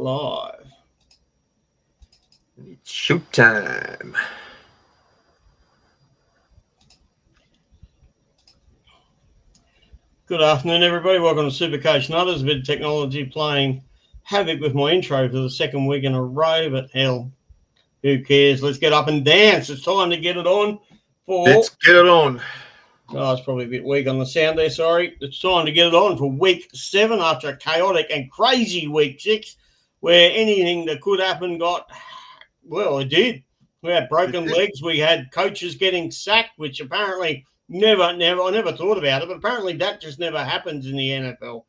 live. It's showtime. Good afternoon, everybody. Welcome to Supercoach Nutters. A bit of technology playing havoc with my intro for the second week in a row, but hell, who cares? Let's get up and dance. It's time to get it on for... Let's get it on. Oh, it's probably a bit weak on the sound there, sorry. It's time to get it on for week 7 after a chaotic and crazy week 6 where anything that could happen got, well, it did. We had broken legs. We had coaches getting sacked, which apparently I never thought about it, but apparently that just never happens in the NFL.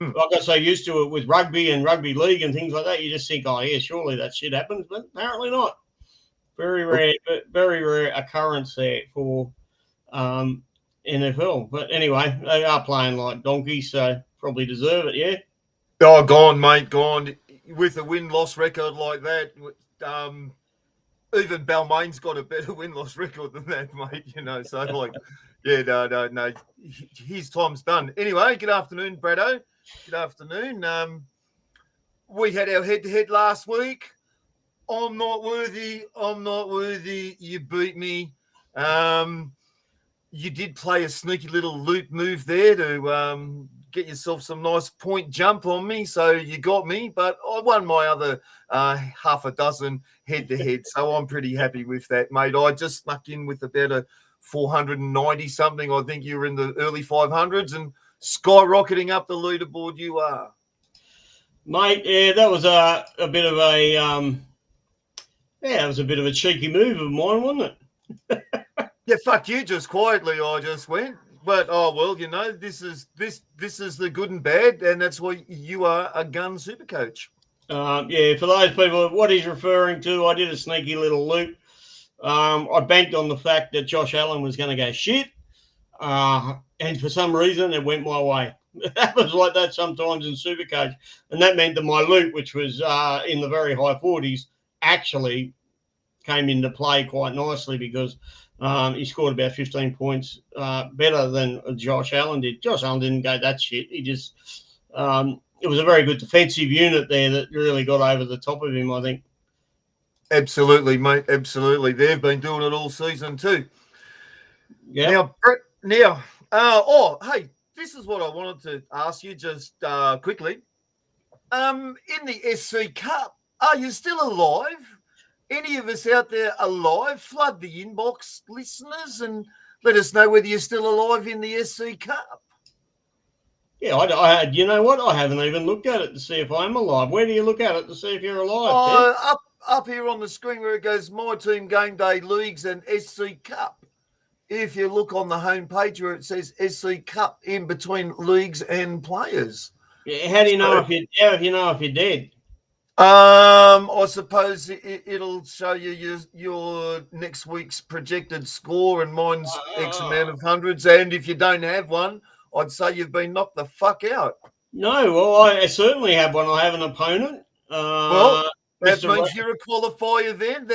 Like I got so used to it with rugby and rugby league and things like that, you just think, oh, yeah, surely that shit happens, but apparently not. Very rare occurrence there for NFL. But anyway, they are playing like donkeys, so probably deserve it, yeah? Oh, gone, mate, gone. With a win-loss record like that, even Balmain's got a better win-loss record than that, mate, you know. So, like, yeah, no. His time's done. Anyway, good afternoon, Braddo. Good afternoon. We had our head-to-head last week. I'm not worthy. You beat me. You did play a sneaky little loop move there to get yourself some nice point jump on me. So you got me, but I won my other half a dozen head-to-head. So I'm pretty happy with that, mate. I just snuck in with about a 490-something. I think you were in the early 500s and skyrocketing up the leaderboard you are. Mate, yeah, that was a bit of a it was a bit of a cheeky move of mine, wasn't it? Yeah, fuck you, just quietly I just went. But oh well, you know, this is the good and bad, and that's why you are a gun super coach. Yeah, for those people, what he's referring to, I did a sneaky little loop. I banked on the fact that Josh Allen was going to go shit, and for some reason it went my way. It happens like that sometimes in Supercoach, and that meant that my loop, which was in the very high 40s, actually came into play quite nicely because he scored about 15 points better than Josh Allen did. Josh Allen didn't go that shit. He just it was a very good defensive unit there that really got over the top of him, I think. Absolutely, mate. Absolutely. They've been doing it all season too. Yeah. Hey, this is what I wanted to ask you just quickly. In the SC Cup, are you still alive? Any of us out there alive? Flood the inbox, listeners, and let us know whether you're still alive in the SC Cup. Yeah, I you know what? I haven't even looked at it to see if I'm alive. Where do you look at it to see if you're alive, Ted? Up here on the screen where it goes My Team Game Day Leagues and SC Cup. If you look on the homepage where it says SC Cup in between leagues and players. Yeah, how do you know if you're dead? I suppose it'll show you your next week's projected score, and mine's X amount of hundreds. And if you don't have one, I'd say you've been knocked the fuck out. No, well, I certainly have one. I have an opponent. Well, that means you're a qualifier then.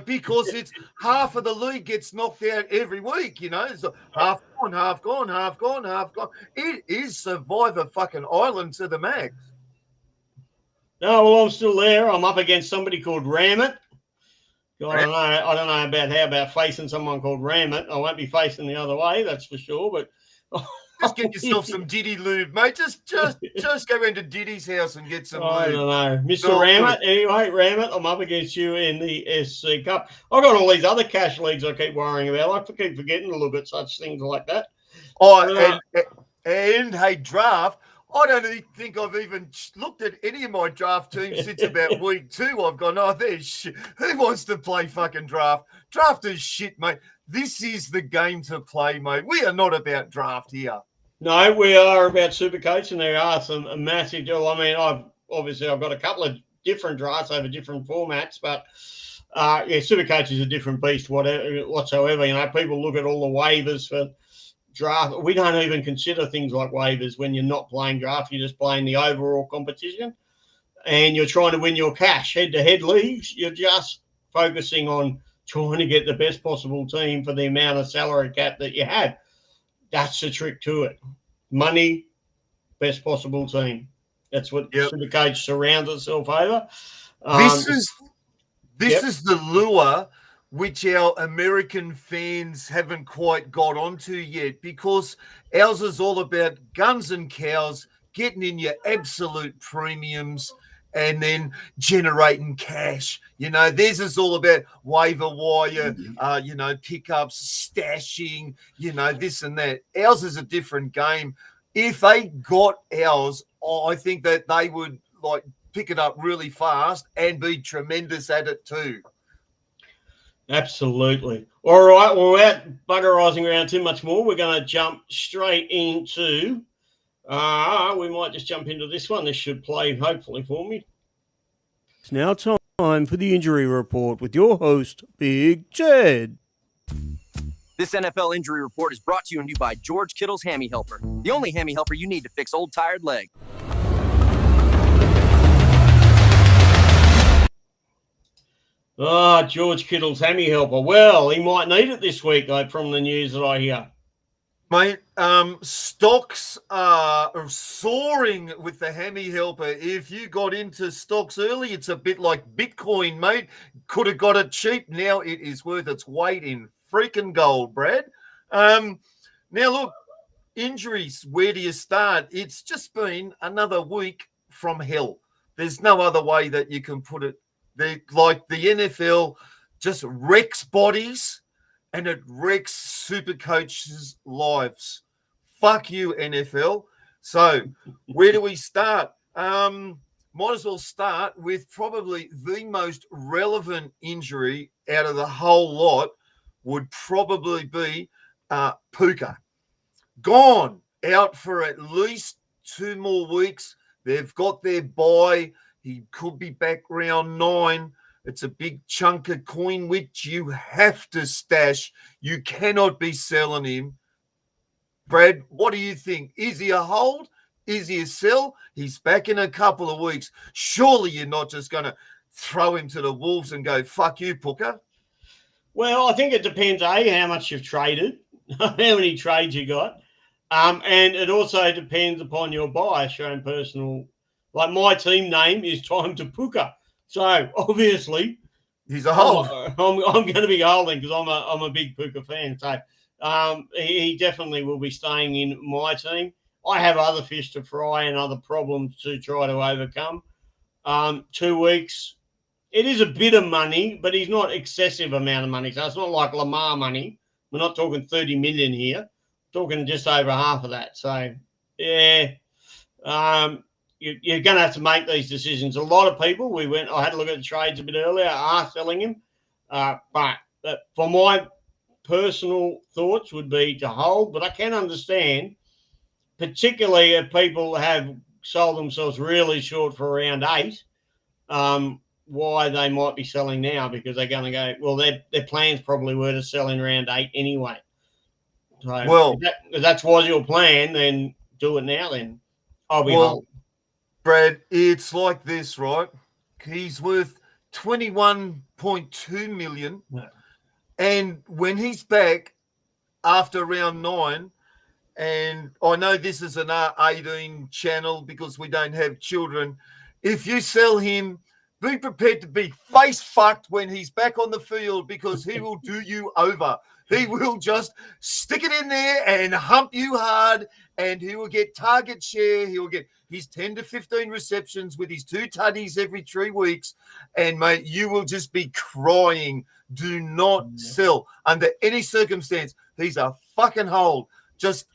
Because it's half of the league gets knocked out every week, you know. It's half gone, half gone, half gone, half gone. It is Survivor fucking Island to the max. No, well, I'm still there. I'm up against somebody called Ramit. I don't know about facing someone called Ramit. I won't be facing the other way, that's for sure. But just get yourself some Diddy lube, mate. Just go round to Diddy's house and get some lube. I don't know. Mr. Ramit, anyway, Ramit, I'm up against you in the SC Cup. I've got all these other cash leagues I keep worrying about. I keep forgetting to look at such things like that. And hey, draft. I don't think I've even looked at any of my draft teams since about week 2. I've gone, there's shit. Who wants to play fucking draft? Draft is shit, mate. This is the game to play, mate. We are not about draft here. No, we are about Supercoach, and there are some massive deals. I mean, I've got a couple of different drafts over different formats, but Supercoach is a different beast whatsoever. You know, people look at all the waivers for draft. We don't even consider things like waivers when you're not playing draft. You're just playing the overall competition, and you're trying to win your cash. Head-to-head leagues, you're just focusing on trying to get the best possible team for the amount of salary cap that you have. That's the trick to it. Money, best possible team. That's what Supercoach surrounds itself over. This is the lure which our American fans haven't quite got onto yet, because ours is all about guns and cows, getting in your absolute premiums and then generating cash. Theirs is all about waiver wire, pickups, stashing, this and that. Ours is a different game. If they got ours, I think that they would pick it up really fast and be tremendous at it too. Absolutely. All right. Well, without buggerising around too much more, we're going to jump straight into. We might just jump into this one. This should play hopefully for me. It's now time for the injury report with your host, Big Jed. This NFL injury report is brought to you by George Kittle's Hammy Helper, the only hammy helper you need to fix old tired leg. George Kittle's hammy helper. Well, he might need it this week, from the news that I hear. Mate, stocks are soaring with the hammy helper. If you got into stocks early, it's a bit like Bitcoin, mate. Could have got it cheap. Now it is worth its weight in freaking gold, Brad. Now, look, injuries, where do you start? It's just been another week from hell. There's no other way that you can put it. The NFL just wrecks bodies and it wrecks Supercoaches' lives. Fuck you, NFL. So where do we start? Might as well start with probably the most relevant injury out of the whole lot would probably be Puka. Gone out for at least 2 more weeks. They've got their bye. He could be back round 9. It's a big chunk of coin which you have to stash. You cannot be selling him. Brad, what do you think? Is he a hold? Is he a sell? He's back in a couple of weeks. Surely you're not just going to throw him to the wolves and go, fuck you, Puka. Well, I think it depends, how much you've traded, how many trades you got. And it also depends upon your bias, your own personal. Like my team name is Time to Puka. So obviously he's a hold. I'm going to be holding because I'm a big Puka fan. So he definitely will be staying in my team. I have other fish to fry and other problems to try to overcome. 2 weeks, it is a bit of money, but he's not excessive amount of money. So it's not like Lamar money. We're not talking 30 million here. We're talking just over half of that. So yeah. You're going to have to make these decisions. A lot of people, I had a look at the trades a bit earlier, are selling him. But for my personal thoughts would be to hold. But I can understand, particularly if people have sold themselves really short for around 8, why they might be selling now, because they're going to go, well, their plans probably were to sell in around 8 anyway. So if that was your plan, then do it now then. I'll be holding. Brad, it's like this, right? He's worth 21.2 million. Yeah. And when he's back after round 9, and I know this is an R18 channel because we don't have children, if you sell him, be prepared to be face fucked when he's back on the field, because he will do you over. He will just stick it in there and hump you hard, and he will get target share. He will get his 10 to 15 receptions with his 2 tutties every 3 weeks. And, mate, you will just be crying. Do not sell under any circumstance. He's a fucking hold. Just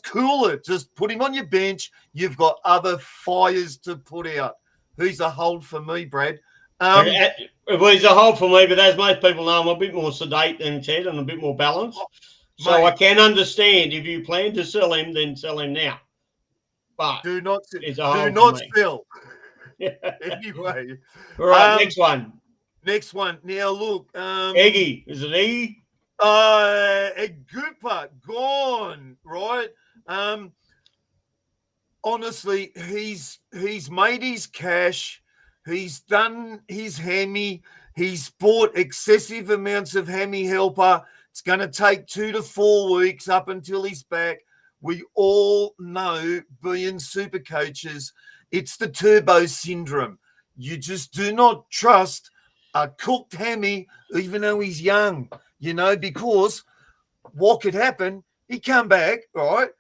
cool it. Just put him on your bench. You've got other fires to put out. He's a hold for me, Brad. Well, he's a hold for me, but as most people know, I'm a bit more sedate than Ted and a bit more balanced. So mate, I can understand if you plan to sell him, then sell him now. But do not sell. Anyway. All right, next one. Next one. Now, look. Eggy. Is it Eggy? Gooper, gone, right? Honestly, he's made his cash. He's done his hammy. He's bought excessive amounts of hammy helper. It's going to take 2 to 4 weeks up until he's back. We all know, being super coaches, It's the turbo syndrome. You just do not trust a cooked hammy, even though he's young, because what could happen, he come back, right,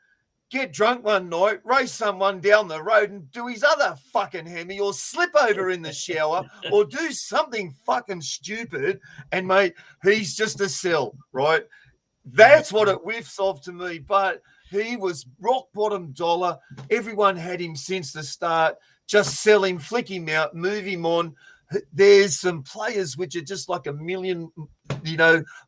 get drunk one night, race someone down the road and do his other fucking hammy or slip over in the shower or do something fucking stupid. And, mate, he's just a sell, right? That's what it whiffs of to me. But he was rock bottom dollar. Everyone had him since the start. Just sell him, flick him out, move him on. There's some players which are just like a million,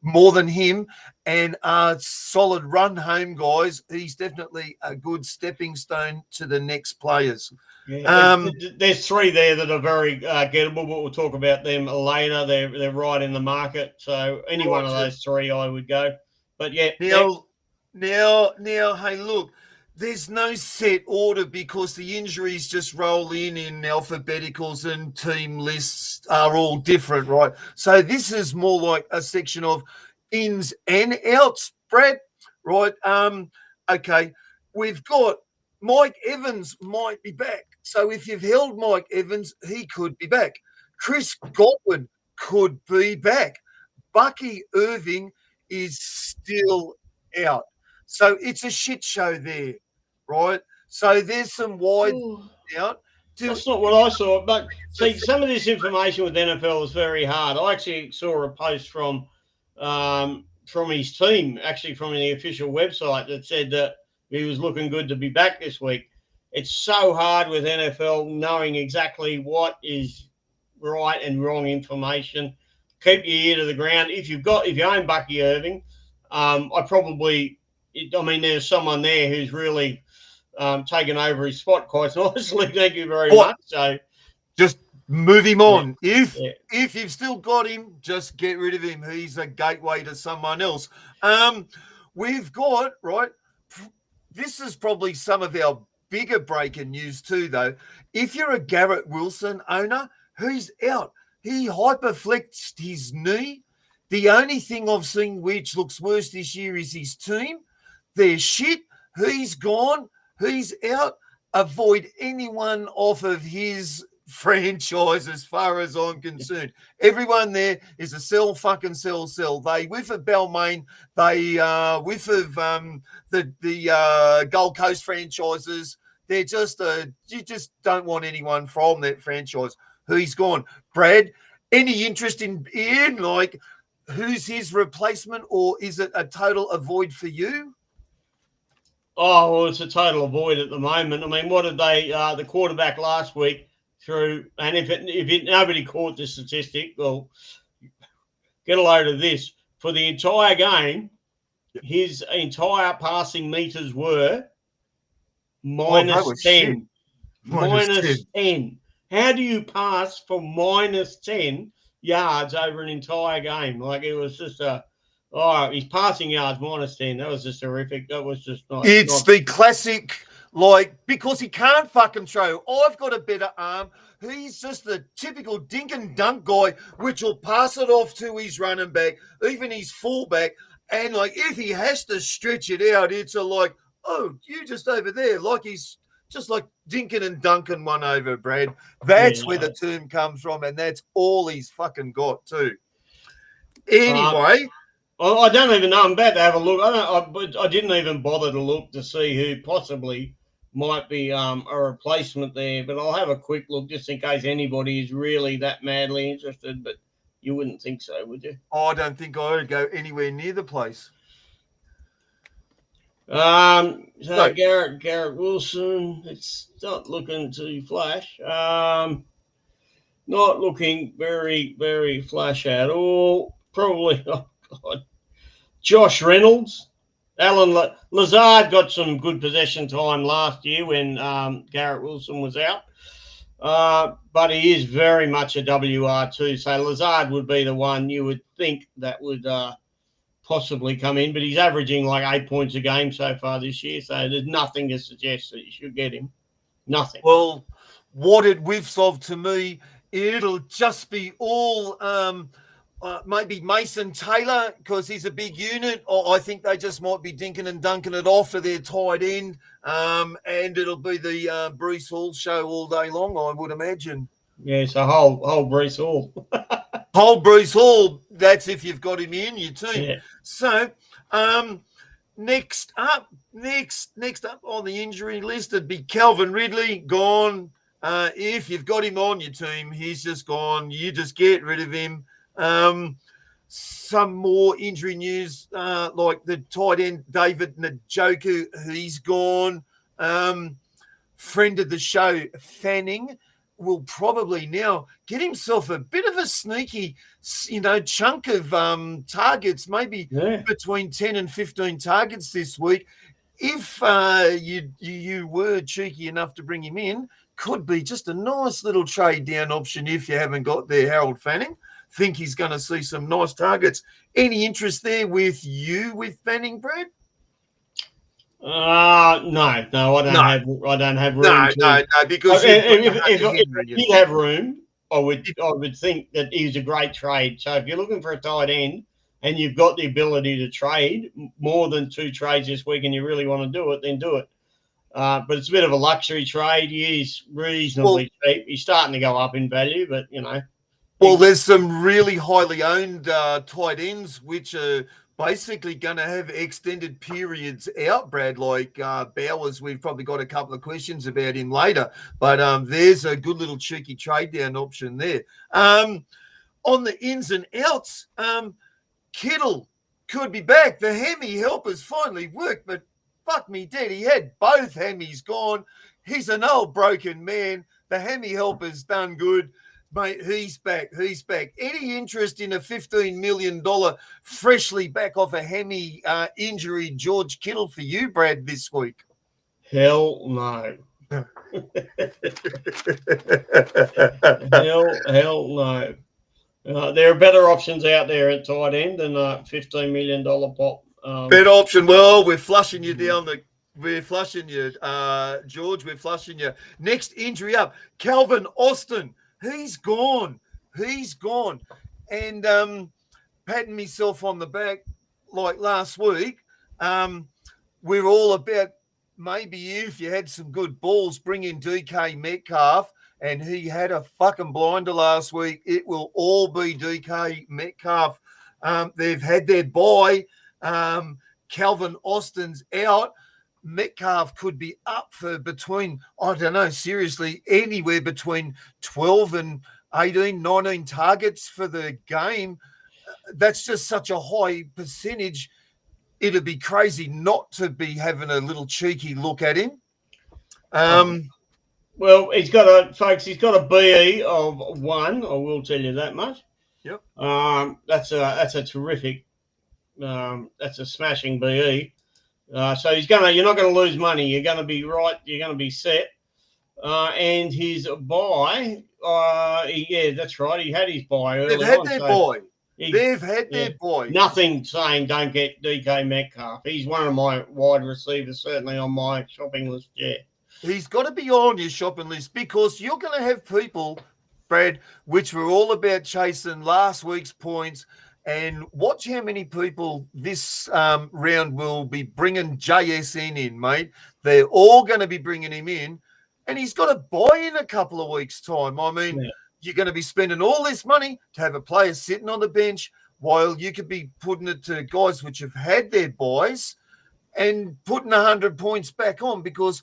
more than him and are solid run home guys. He's definitely a good stepping stone to the next players. Yeah, there's three there that are very gettable, but we'll talk about them later. They're right in the market. So any one of those three I would go. But yeah. Now, hey, look, there's no set order because the injuries just roll in alphabeticals and team lists are all different, right? So this is more like a section of ins and outs, Brad, right? Okay, we've got Mike Evans might be back. So if you've held Mike Evans, he could be back. Chris Godwin could be back. Bucky Irving is still out. So it's a shit show there, right? So there's some wide out. That's not what I saw. But see, some of this information with NFL is very hard. I actually saw a post from his team, actually from the official website, that said that he was looking good to be back this week. It's so hard with NFL knowing exactly what is right and wrong information. Keep your ear to the ground. If you own Bucky Irving, there's someone there who's really taken over his spot quite nicely. Thank you very much. So just move him on. If you've still got him, just get rid of him. He's a gateway to someone else. We've got, right, this is probably some of our bigger breaking news too, though. If you're a Garrett Wilson owner, he's out. He hyperflexed his knee. The only thing I've seen which looks worse this year is his team. They're shit. He's gone. He's out. Avoid anyone off of his franchise as far as I'm concerned. Everyone there is a sell. They whiff of Balmain. They whiff of the Gold Coast franchises. They're just you just don't want anyone from that franchise. He's gone. Brad, any interest in Ian? Like, who's his replacement, or is it a total avoid for you? Oh, well, it's a total avoid at the moment. I mean, what did they, the quarterback last week through, and if nobody caught the statistic, well, get a load of this. For the entire game, his entire passing meters were minus 10. Minus 10. How do you pass for minus 10 yards over an entire game? Like, it was just his passing yards minus 10. That was just horrific. That was just not. It's the classic, because he can't fucking throw. I've got a better arm. He's just the typical dink and dunk guy, which will pass it off to his running back, even his fullback. And, if he has to stretch it out, it's you just over there. He's just dinking and dunking one over, Brad. That's where the term comes from, and that's all he's fucking got too. Anyway. I don't even know. I'm about to have a look. I didn't even bother to look to see who possibly might be a replacement there, but I'll have a quick look just in case anybody is really that madly interested, but you wouldn't think so, would you? I don't think I would go anywhere near the place. Garrett Wilson, it's not looking too flash. Not looking very, very flash at all. Probably, Josh Reynolds. Alan Lazard got some good possession time last year when Garrett Wilson was out. But he is very much a WR2. So Lazard would be the one you would think that would possibly come in. But he's averaging 8 points a game so far this year. So there's nothing to suggest that you should get him. Nothing. Well, what it whiffs of to me, it'll just be all maybe Mason Taylor, because he's a big unit. Or I think they just might be dinking and dunking it off to their tight end. And it'll be the Bruce Hall show all day long, I would imagine. Yeah, so whole Bruce Hall. Whole Bruce Hall, that's if you've got him in your team. Yeah. So next up on the injury list would be Calvin Ridley, gone. If you've got him on your team, he's just gone. You just get rid of him. Some more injury news, like the tight end David Njoku, he's gone. Friend of the show, Fanning, will probably now get himself a bit of a sneaky, chunk of targets, maybe between 10 and 15 targets this week. If you were cheeky enough to bring him in, could be just a nice little trade down option if you haven't got there, Harold Fanning. Think he's going to see some nice targets. Any interest there with Fanning, Brad? No, I don't have room. No, because if I did have room, I would think that he's a great trade. So if you're looking for a tight end and you've got the ability to trade more than 2 trades this week, and you really want to do it, then do it. But it's a bit of a luxury trade. He is reasonably cheap. He's starting to go up in value, but Well, there's some really highly owned tight ends which are basically going to have extended periods out, Brad, like Bowers. We've probably got a couple of questions about him later, but there's a good little cheeky trade down option there. On the ins and outs, Kittle could be back. The hammy helpers finally worked, but fuck me dead, he had both hammies gone. He's an old broken man. The hammy helper's done good. Mate, he's back. Any interest in a $15 million freshly back off a hammy injury George Kittle for you, Brad, this week? Hell no. Hell no. There are better options out there at tight end than a $15 million pop. Better option. Well, we're flushing you down the... We're flushing you, George. We're flushing you. Next injury up, Calvin Austin. He's gone. And patting myself on the back like last week, we're all about maybe if you had some good balls, bring in DK Metcalf, and he had a fucking blinder last week. It will all be DK Metcalf. They've had their bye. Calvin Austin's out. Metcalf could be up for between, I don't know, seriously, anywhere between 12 and 18, 19 targets for the game. That's just such a high percentage. It'd be crazy not to be having a little cheeky look at him. Well, he's got a BE of 1. I will tell you that much. Yep. That's a terrific. That's a smashing BE. So you're not going to lose money. You're going to be right. You're going to be set. And his bye, that's right. He had his bye early on. They've had their bye. Nothing saying don't get DK Metcalf. He's one of my wide receivers, certainly on my shopping list. Yeah. He's got to be on your shopping list because you're going to have people, Brad, which were all about chasing last week's points. And watch how many people this round will be bringing JSN in, mate. They're all going to be bringing him in. And he's got to buy in a couple of weeks' time. I mean, You're going to be spending all this money to have a player sitting on the bench while you could be putting it to guys which have had their buys and putting 100 points back on. Because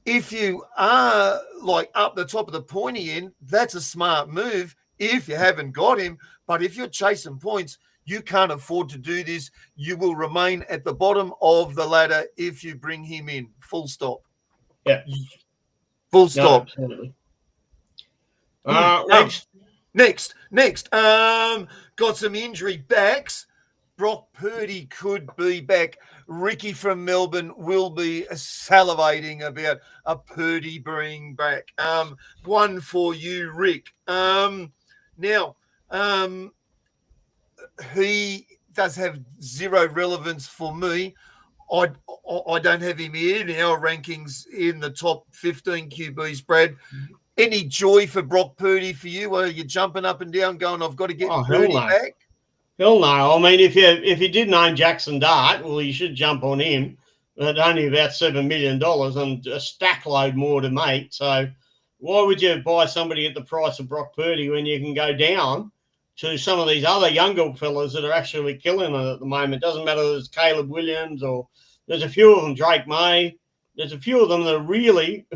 if you are like up the top of the pointy end, that's a smart move if you haven't got him. But if you're chasing points, you can't afford to do this. You will remain at the bottom of the ladder if you bring him in. Full stop. Yeah. Full stop. Absolutely. Next. Got some injury backs. Brock Purdy could be back. Ricky from Melbourne will be salivating about a Purdy being back. One for you, Rick. Now, he does have zero relevance for me. I don't have him in our rankings in the top 15 QBs, Brad. Any joy for Brock Purdy for you? Are you jumping up and down going, I've got to get Purdy back? Hell no. I mean, if you did own Jackson Dart, well, you should jump on him. But only about $7 million and a stack load more to make. So why would you buy somebody at the price of Brock Purdy when you can go down to some of these other younger fellas that are actually killing it at the moment? Doesn't matter if it's Caleb Williams or there's a few of them, Drake May. There's a few of them that are really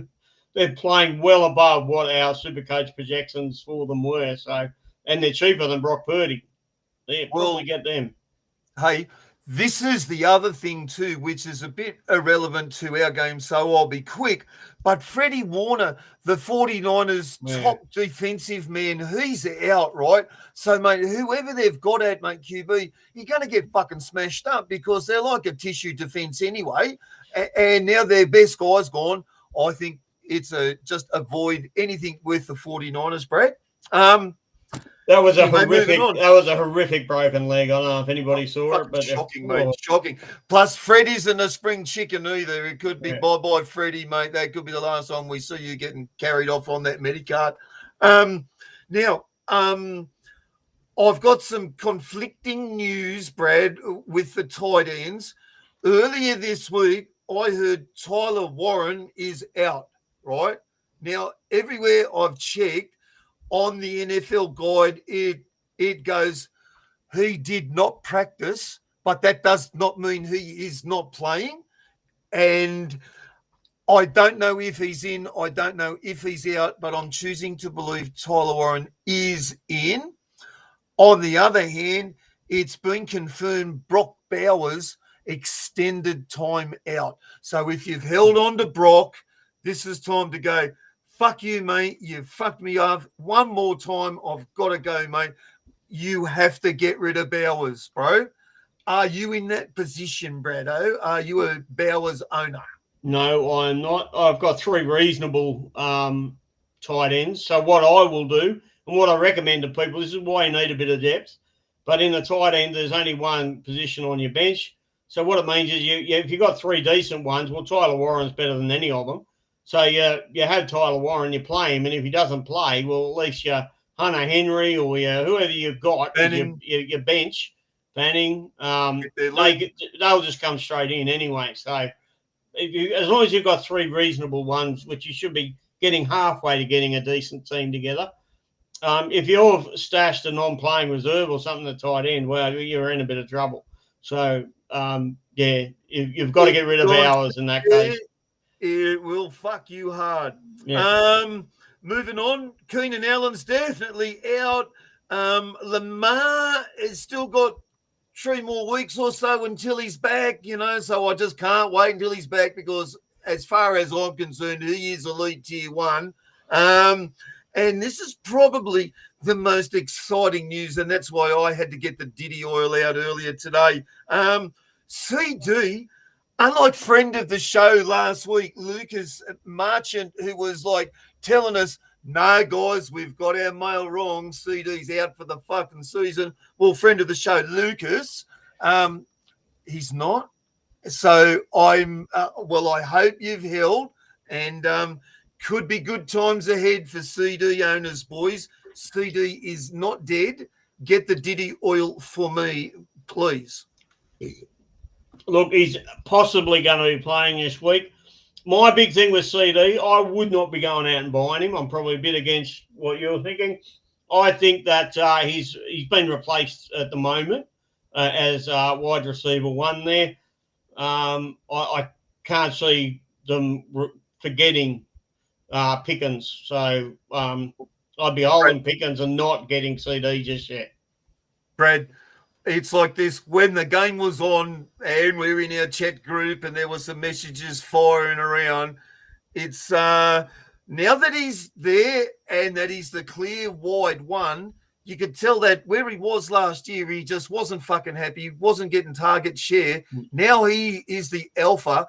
they're playing well above what our Supercoach projections for them were. So, and they're cheaper than Brock Purdy. Yeah, probably get them. Hey, this is the other thing too, which is a bit irrelevant to our game, so I'll be quick. But Freddie Warner, the 49ers' top defensive man, he's out, right? So, mate, whoever they've got at, mate, QB, you're going to get fucking smashed up because they're like a tissue defense anyway. And now their best guy's gone. I think it's just avoid anything with the 49ers, Brad. That was a horrific broken leg. I don't know if anybody saw it, but shocking, mate. Shocking. Plus, Fred isn't a spring chicken either. It could be bye-bye, Freddie, mate. That could be the last time we see you getting carried off on that Medicard. Now, I've got some conflicting news, Brad, with the tight ends. Earlier this week, I heard Tyler Warren is out, right? Now, everywhere I've checked, on the NFL guide, it goes, he did not practice, but that does not mean he is not playing. And I don't know if he's in. I don't know if he's out, but I'm choosing to believe Tyler Warren is in. On the other hand, it's been confirmed Brock Bowers extended time out. So if you've held on to Brock, this is time to go. Fuck you, mate. You fucked me up. One more time. I've got to go, mate. You have to get rid of Bowers, bro. Are you in that position, Brado? Are you a Bowers owner? No, I'm not. I've got three reasonable tight ends. So what I will do and what I recommend to people, this is why you need a bit of depth. But in the tight end, there's only one position on your bench. So what it means is if you've got three decent ones, well, Tyler Warren's better than any of them. So you have Tyler Warren, you play him, and if he doesn't play, well, at least you Hunter Henry or whoever you've got, your bench, Banning, they'll just come straight in anyway. So as long as you've got three reasonable ones, which you should be getting halfway to getting a decent team together. If you're stashed a non-playing reserve or something at tight end, well, you're in a bit of trouble. So, you've got to get rid of Bowers in that case. It will fuck you hard. Yeah. Moving on, Keenan Allen's definitely out. Lamar has still got 3 more weeks or so until he's back, so I just can't wait until he's back because as far as I'm concerned, he is elite tier 1. And this is probably the most exciting news, and that's why I had to get the Diddy oil out earlier today. CD, unlike friend of the show last week, Lucas Marchant, who was like telling us, no, guys, we've got our mail wrong. CD's out for the fucking season. Well, friend of the show, Lucas, he's not. So I hope you've held and could be good times ahead for CD owners, boys. CD is not dead. Get the Diddy oil for me, please. Look, he's possibly going to be playing this week. My big thing with CD, I would not be going out and buying him. I'm probably a bit against what you're thinking. I think that he's been replaced at the moment as wide receiver 1 there. I can't see them forgetting Pickens. So I'd be holding Pickens and not getting CD just yet. Brad, it's like this. When the game was on and we were in our chat group and there were some messages firing around, it's now that he's there and that he's the clear wide one, you could tell that where he was last year, he just wasn't fucking happy, wasn't getting target share. Now he is the alpha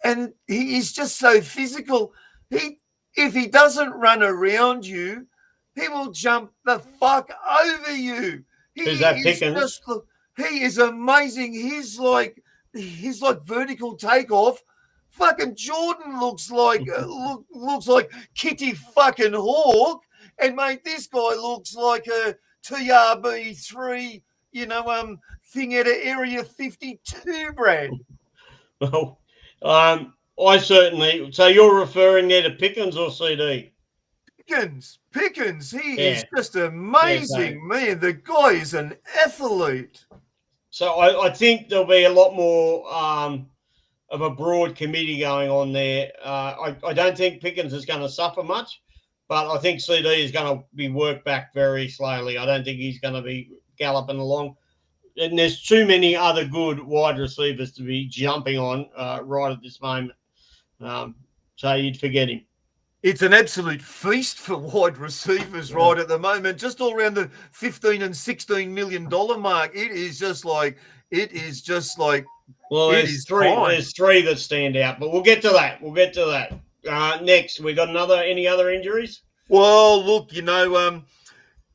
and he is just so physical. If he doesn't run around you, he will jump the fuck over you. He is amazing. He's like vertical takeoff Fucking Jordan looks like looks like Kitty fucking Hawk, and mate, this guy looks like a TRB3, thing out of Area 52, Brad. Well, I certainly. So you're referring there to Pickens or CD? Pickens, he Yeah. is just amazing, man. The guy is an athlete. So I think there'll be a lot more of a broad committee going on there. I don't think Pickens is going to suffer much, but I think CD is going to be worked back very slowly. I don't think he's going to be galloping along. And there's too many other good wide receivers to be jumping on right at this moment. So you'd forget him. It's an absolute feast for wide receivers right at the moment, just all around the $15 and $16 million mark. It is just like well, there's three that stand out, but we'll get to that. Next, we got any other injuries? Well, look,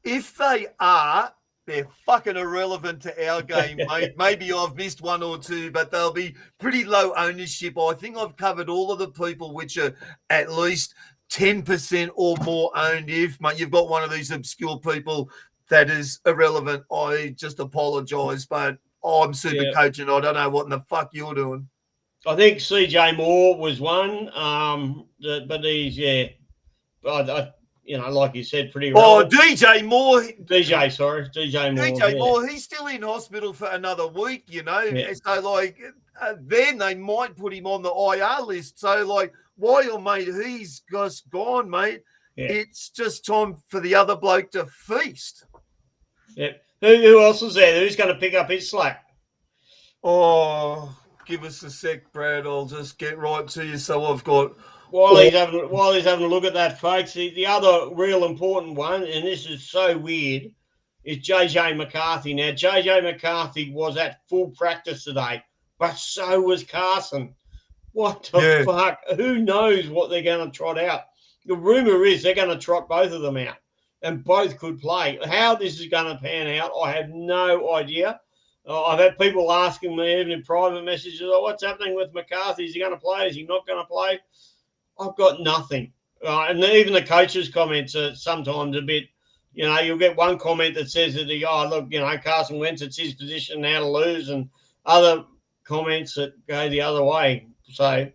if they are, they're fucking irrelevant to our game, mate. Maybe I've missed one or two, but they'll be pretty low ownership. I think I've covered all of the people which are at least 10% or more owned. If, mate, you've got one of these obscure people that is irrelevant, I just apologise, but I'm super coaching. I don't know what in the fuck you're doing. I think CJ Moore was one, but he's, like you said, pretty relevant. Oh, DJ Moore. DJ Moore, he's still in hospital for another week, So, then they might put him on the IR list. So, while, mate, he's just gone, mate, it's just time for the other bloke to feast. Yeah. Who else is there? Who's going to pick up his slack? Oh, give us a sec, Brad. I'll just get right to you. So I've got... While he's having a look at that, folks, the other real important one, and this is so weird, is JJ McCarthy. Now, JJ McCarthy was at full practice today, but so was Carson. What the fuck? Who knows what they're going to trot out? The rumor is they're going to trot both of them out, and both could play. How this is going to pan out, I have no idea. I've had people asking me even in private messages, what's happening with McCarthy? Is he going to play? Is he not going to play? I've got nothing. And even the coaches' comments are sometimes a bit, you'll get one comment that says that, Carson Wentz, it's his position now to lose, and other comments that go the other way. So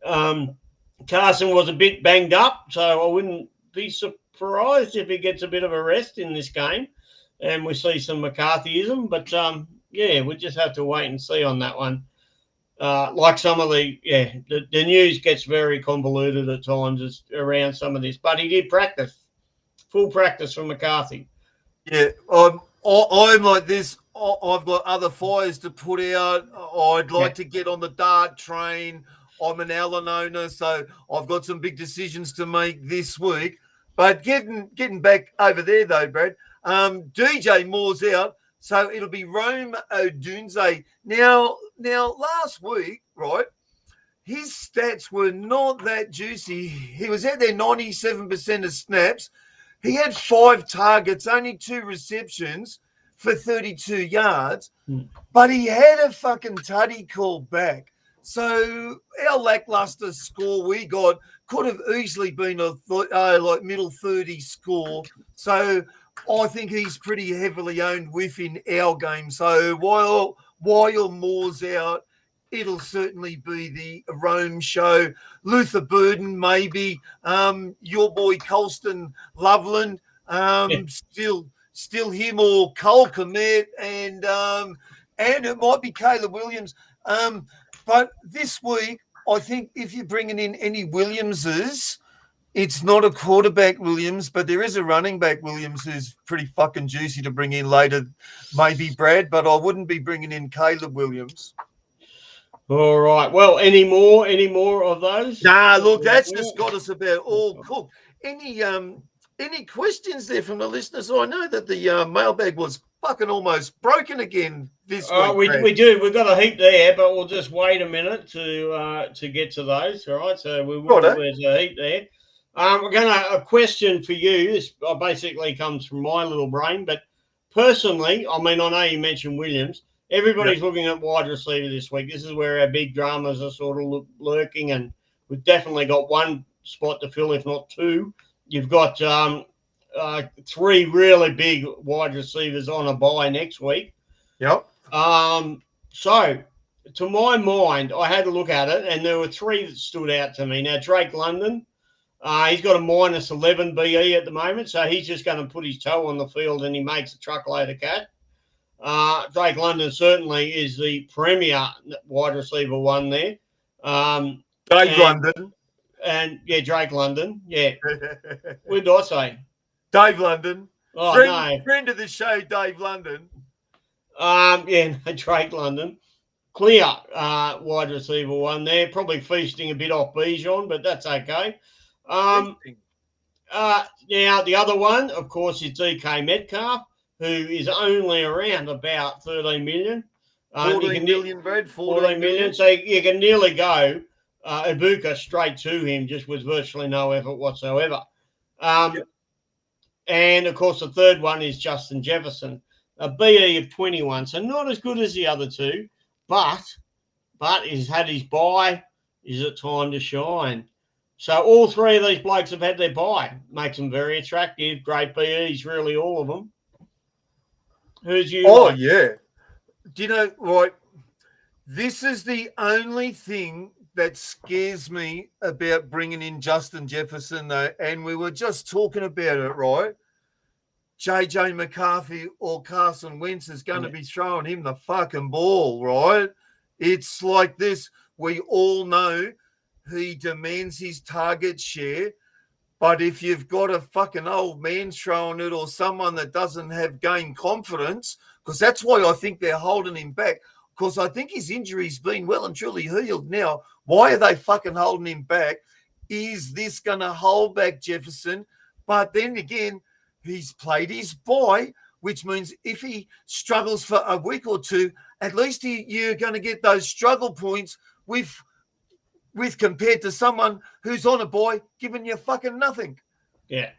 Carson was a bit banged up, so I wouldn't be surprised if he gets a bit of a rest in this game and we see some McCarthyism. But, we just have to wait and see on that one. Like some of the news gets very convoluted at times around some of this. But he did practice, full practice from McCarthy. Yeah, I'm like this. I've got other fires to put out. I'd like to get on the dart train. I'm an Allen owner, so I've got some big decisions to make this week. But getting back over there, though, Brad, DJ Moore's out, so it'll be Rome Odunze. Now, last week, right, his stats were not that juicy. He was out there 97% of snaps. He had 5 targets, only 2 receptions for 32 yards, but he had a fucking tutty call back. So our lackluster score we got could have easily been a middle 30 score. So I think he's pretty heavily owned within our game. So while Moore's out, it'll certainly be the Rome show. Luther Burden, maybe. Your boy Colston Loveland, still him or Cole Komet, and it might be Caleb Williams. But this week, I think if you're bringing in any Williamses, it's not a quarterback Williams, but there is a running back Williams who's pretty fucking juicy to bring in later, maybe Brad, but I wouldn't be bringing in Caleb Williams. All right. Well, any more of those? Nah, look, that's just got us about all cooked. Any questions there from the listeners? I know that the mailbag was fucking almost broken again this week. We do. We've got a heap there, but we'll just wait a minute to get to those. All right. So there's a heap there. We're going to a question for you. This basically comes from my little brain, but personally, I mean, I know you mentioned Williams. everybody's looking at wide receiver this week. This is where our big dramas are sort of lurking, and we've definitely got one spot to fill, if not two. You've got three really big wide receivers on a bye next week. Yep. So, to my mind, I had a look at it, and there were three that stood out to me. Now, Drake London, he's got a minus 11 BE at the moment, so he's just going to put his toe on the field and he makes a truckload of cat. Drake London certainly is the premier wide receiver one there. Dave London. And, yeah, Drake London. Yeah. What did I say? Dave London. Oh, friend of the show, Dave London. Drake London. Clear wide receiver one there. Probably feasting a bit off Bijan, but that's okay. Now, the other one, of course, is DK Metcalf, who is only around about 13 million. 14 million, Brad. 14 million. So you can nearly go Ibuka straight to him just with virtually no effort whatsoever. And, of course, the third one is Justin Jefferson, a BE of 21. So not as good as the other two, but he's had his bye. Is it time to shine? So all three of these blokes have had their bye. Makes them very attractive. Great BEs, really, all of them. Who's you? Oh, yeah. Do you know, right, this is the only thing that scares me about bringing in Justin Jefferson, though, and we were just talking about it, right? JJ McCarthy or Carson Wentz is going to be throwing him the fucking ball, right? It's like this. We all know he demands his target share, but if you've got a fucking old man throwing it or someone that doesn't have game confidence, because that's why I think they're holding him back, because I think his injury's been well and truly healed now. Why are they fucking holding him back? Is this going to hold back Jefferson? But then again, he's played his bye, which means if he struggles for a week or two, at least you're going to get those struggle points with compared to someone who's on a bye giving you fucking nothing. Yeah.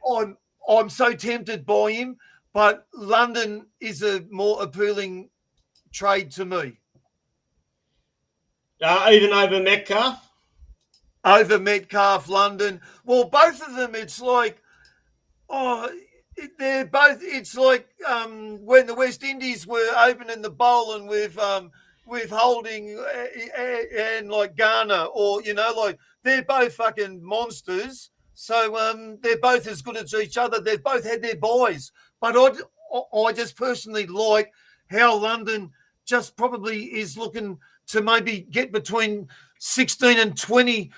I'm so tempted by him, but London is a more appealing trade to me. Even over Metcalf? Over Metcalf, London. Well, both of them, it's like, they're both, it's like when the West Indies were opening the bowl and with Holding and like Garner, or, like they're both fucking monsters. So they're both as good as each other. They've both had their buys. But I just personally like how London just probably is looking to maybe get between 16 and 20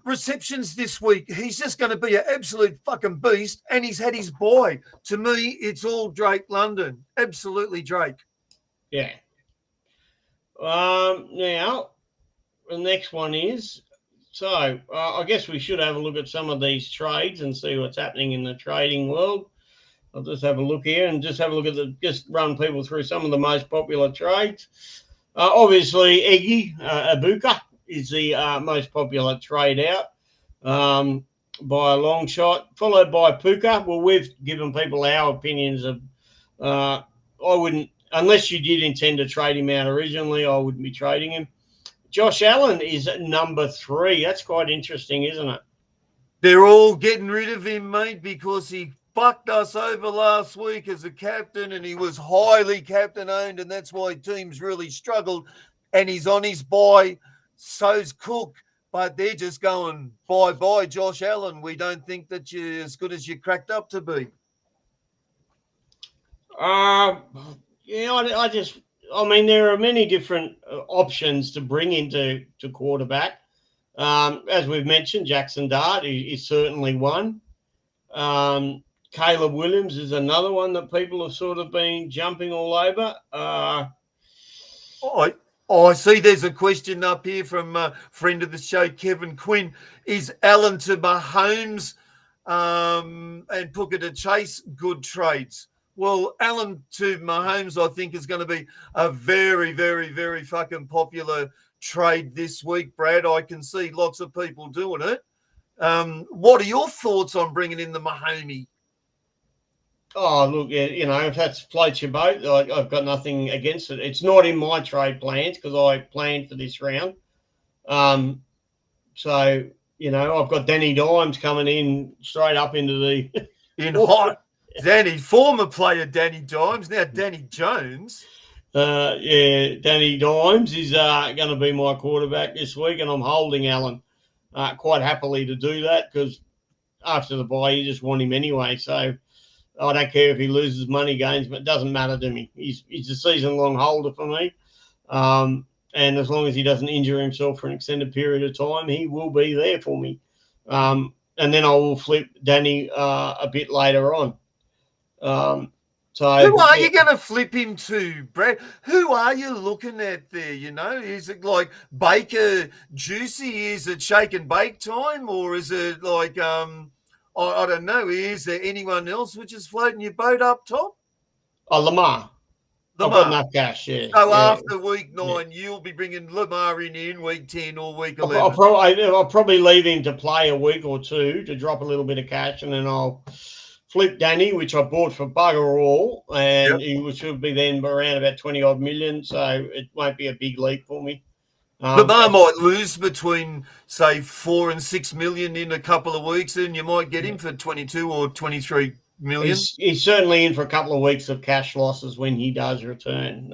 receptions this week. He's just going to be an absolute fucking beast, and he's had his bye. To me, it's all Drake London. Absolutely Drake. Yeah. Now, the next one is, so I guess we should have a look at some of these trades and see what's happening in the trading world. I'll just have a look here and just have a look at just run people through some of the most popular trades. Obviously, Ibuka is the most popular trade out by a long shot, followed by Puka. Well, we've given people our opinions of, I wouldn't, unless you did intend to trade him out originally, I wouldn't be trading him. Josh Allen is at number 3. That's quite interesting, isn't it? They're all getting rid of him, mate, because he fucked us over last week as a captain, and he was highly captain-owned, and that's why teams really struggled. And he's on his bye, so's Cook, but they're just going, bye-bye, Josh Allen. We don't think that you're as good as you cracked up to be. There are many different options to bring into quarterback. As we've mentioned, Jackson Dart is certainly one. Caleb Williams is another one that people have sort of been jumping all over. I see there's a question up here from a friend of the show, Kevin Quinn. Is Allen to Mahomes and Puka to Chase good trades? Well, Allen to Mahomes, I think, is going to be a very, very, very fucking popular trade this week, Brad. I can see lots of people doing it. What are your thoughts on bringing in the Mahomey? Oh, look, yeah, if that floats your boat, I've got nothing against it. It's not in my trade plans because I planned for this round. So, I've got Danny Dimes coming in straight up into the in hot. Danny, former player Danny Dimes, now Danny Jones. Danny Dimes is going to be my quarterback this week, and I'm holding Allen quite happily to do that because after the bye, you just want him anyway. So I don't care if he loses money games, but it doesn't matter to me. He's a season-long holder for me. And as long as he doesn't injure himself for an extended period of time, he will be there for me. And then I will flip Danny a bit later on. Who are you going to flip him to, Brad? Who are you looking at there? Is it like Baker Juicy? Is it shake and bake time? Or is it like, I don't know, is there anyone else which is floating your boat up top? Oh, Lamar. I've got enough cash, yeah. So after week 9, you'll be bringing Lamar in week 10 or week 11. I'll probably leave him to play a week or two to drop a little bit of cash, and then I'll flip Danny, which I bought for bugger all, and he should be then around about 20-odd million, so it won't be a big leap for me. Lamar might lose between, say, 4 and 6 million in a couple of weeks, and you might get him for 22 or 23 million. He's certainly in for a couple of weeks of cash losses when he does return.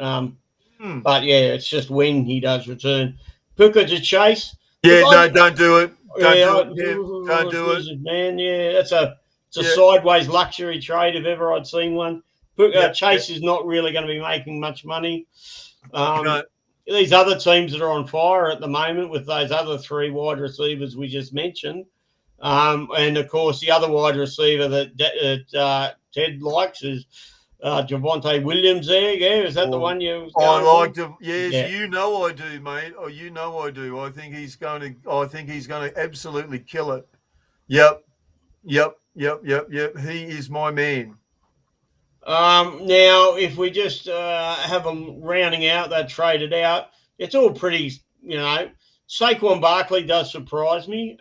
But, yeah, it's just when he does return. Puka to Chase. Yeah, don't do it. Don't do it. Man, yeah, it's a sideways luxury trade if ever I'd seen one. Chase is not really going to be making much money. These other teams that are on fire at the moment with those other 3 wide receivers we just mentioned, and, of course, the other wide receiver that Ted likes is Javonte Williams there. Yeah, is that the one you? I like to. Yes, yeah. You know I do, mate. Oh, you know I do. I think he's going to absolutely kill it. Yep. He is my man. Now, if we just have them rounding out, that traded out, it's all pretty, Saquon Barkley does surprise me.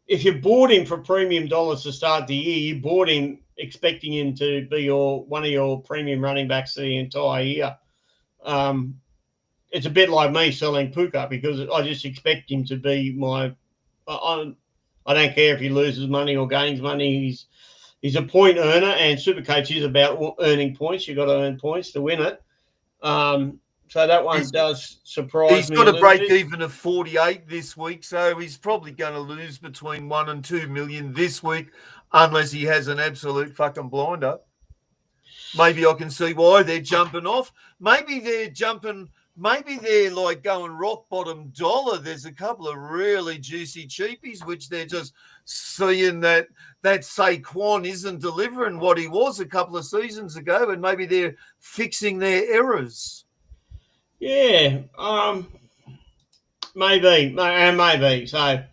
If you bought him for premium dollars to start the year, you bought him expecting him to be one of your premium running backs the entire year. It's a bit like me selling Puka because I just expect him to be my I don't care if he loses money or gains money. He's a point earner, and Supercoach is about earning points. You've got to earn points to win it. So that one does surprise me. He's got a break even of 48 this week, so he's probably going to lose between 1 and 2 million this week unless he has an absolute fucking blinder. Maybe I can see why they're jumping off. Maybe they're like going rock bottom dollar. There's a couple of really juicy cheapies, which they're just seeing that Saquon isn't delivering what he was a couple of seasons ago, and maybe they're fixing their errors. Yeah, maybe. So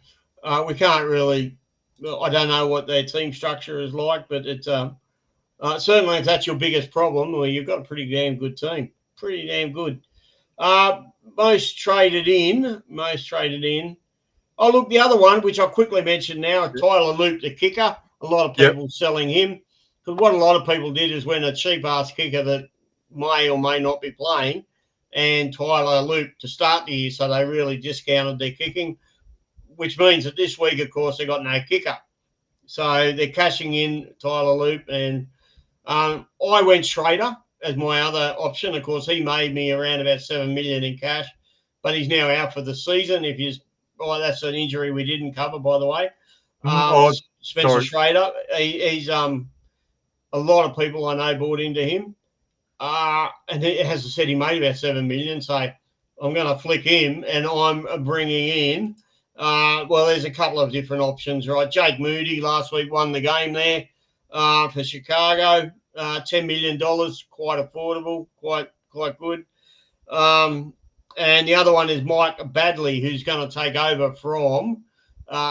we can't really. I don't know what their team structure is like, but it's certainly if that's your biggest problem, well, you've got a pretty damn good team. Pretty damn good. Most traded in. Oh, look, the other one, which I'll quickly mention now, Tyler Loop, the kicker. A lot of people selling him. Because what a lot of people did is when a cheap-ass kicker that may or may not be playing and Tyler Loop to start the year, so they really discounted their kicking, which means that this week, of course, they got no kicker. So they're cashing in Tyler Loop. And I went Schrader as my other option. Of course, he made me around about $7 million in cash, but he's now out for the season. That's an injury we didn't cover, by the way. Spencer Schrader, he's a lot of people I know bought into him, and as I said, he made about $7 million. So I'm going to flick him, and I'm bringing in. There's a couple of different options, right? Jake Moody last week won the game there for Chicago. $10 million, quite affordable, quite good. And the other one is Mike Badley, who's going to take over from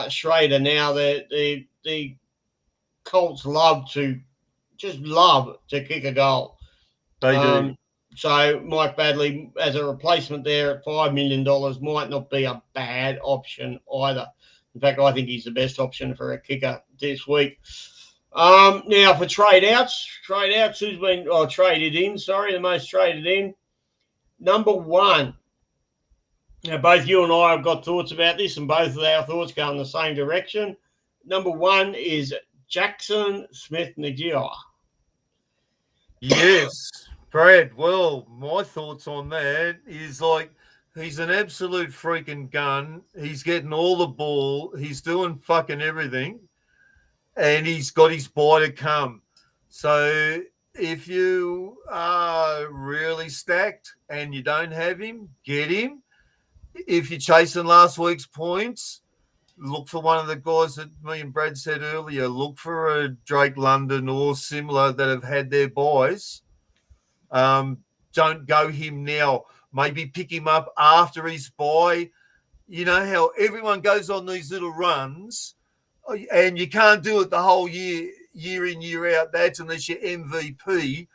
Schrader. Now, the Colts love to kick a goal. They do. So Mike Badley as a replacement there at $5 million might not be a bad option either. In fact, I think he's the best option for a kicker this week. Now for trade outs, who's been traded in? Sorry, the most traded in. Number one. Now, both you and I have got thoughts about this, and both of our thoughts go in the same direction. Number one is Jackson Smith-Njigba. Yes, Brad. Well, my thoughts on that is like he's an absolute freaking gun. He's getting all the ball. He's doing fucking everything, and he's got his bye to come. So if you are really stacked and you don't have him, get him. If you're chasing last week's points, look for one of the guys that me and Brad said earlier. Look for a Drake London or similar that have had their buys. Don't go him now. Maybe pick him up after his buy. You know how everyone goes on these little runs, and you can't do it the whole year in, year out. That's unless you're MVP.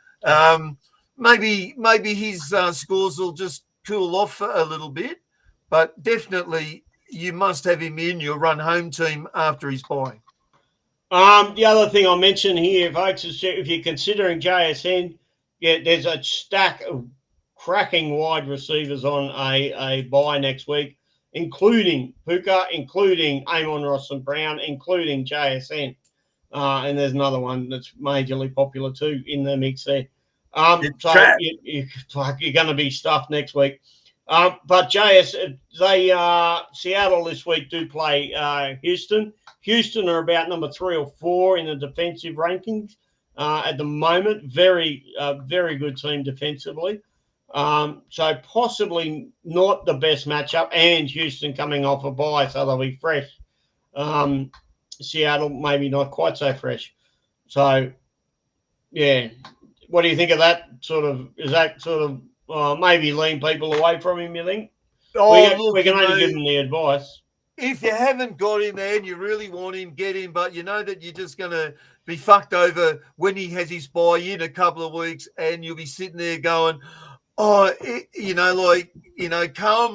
Maybe his scores will just cool off a little bit, but definitely you must have him in your run home team after his bye. The other thing I'll mention here, folks, is if you're considering JSN, there's a stack of cracking wide receivers on a bye next week, including Puka, including Amon Ross and Brown, including JSN. And there's another one that's majorly popular too in the mix there. So you're going to be stuffed next week. But Seattle this week do play Houston. Houston are about number 3 or 4 in the defensive rankings at the moment. Very good team defensively. So possibly not the best matchup, and Houston coming off a bye, so they'll be fresh. Seattle maybe not quite so fresh. So, yeah. What do you think of that is that maybe lean people away from him, you think? We can only give him the advice. If you haven't got him and you really want him, get him. But you know that you're just going to be fucked over when he has his bye in a couple of weeks, and you'll be sitting there going, calm,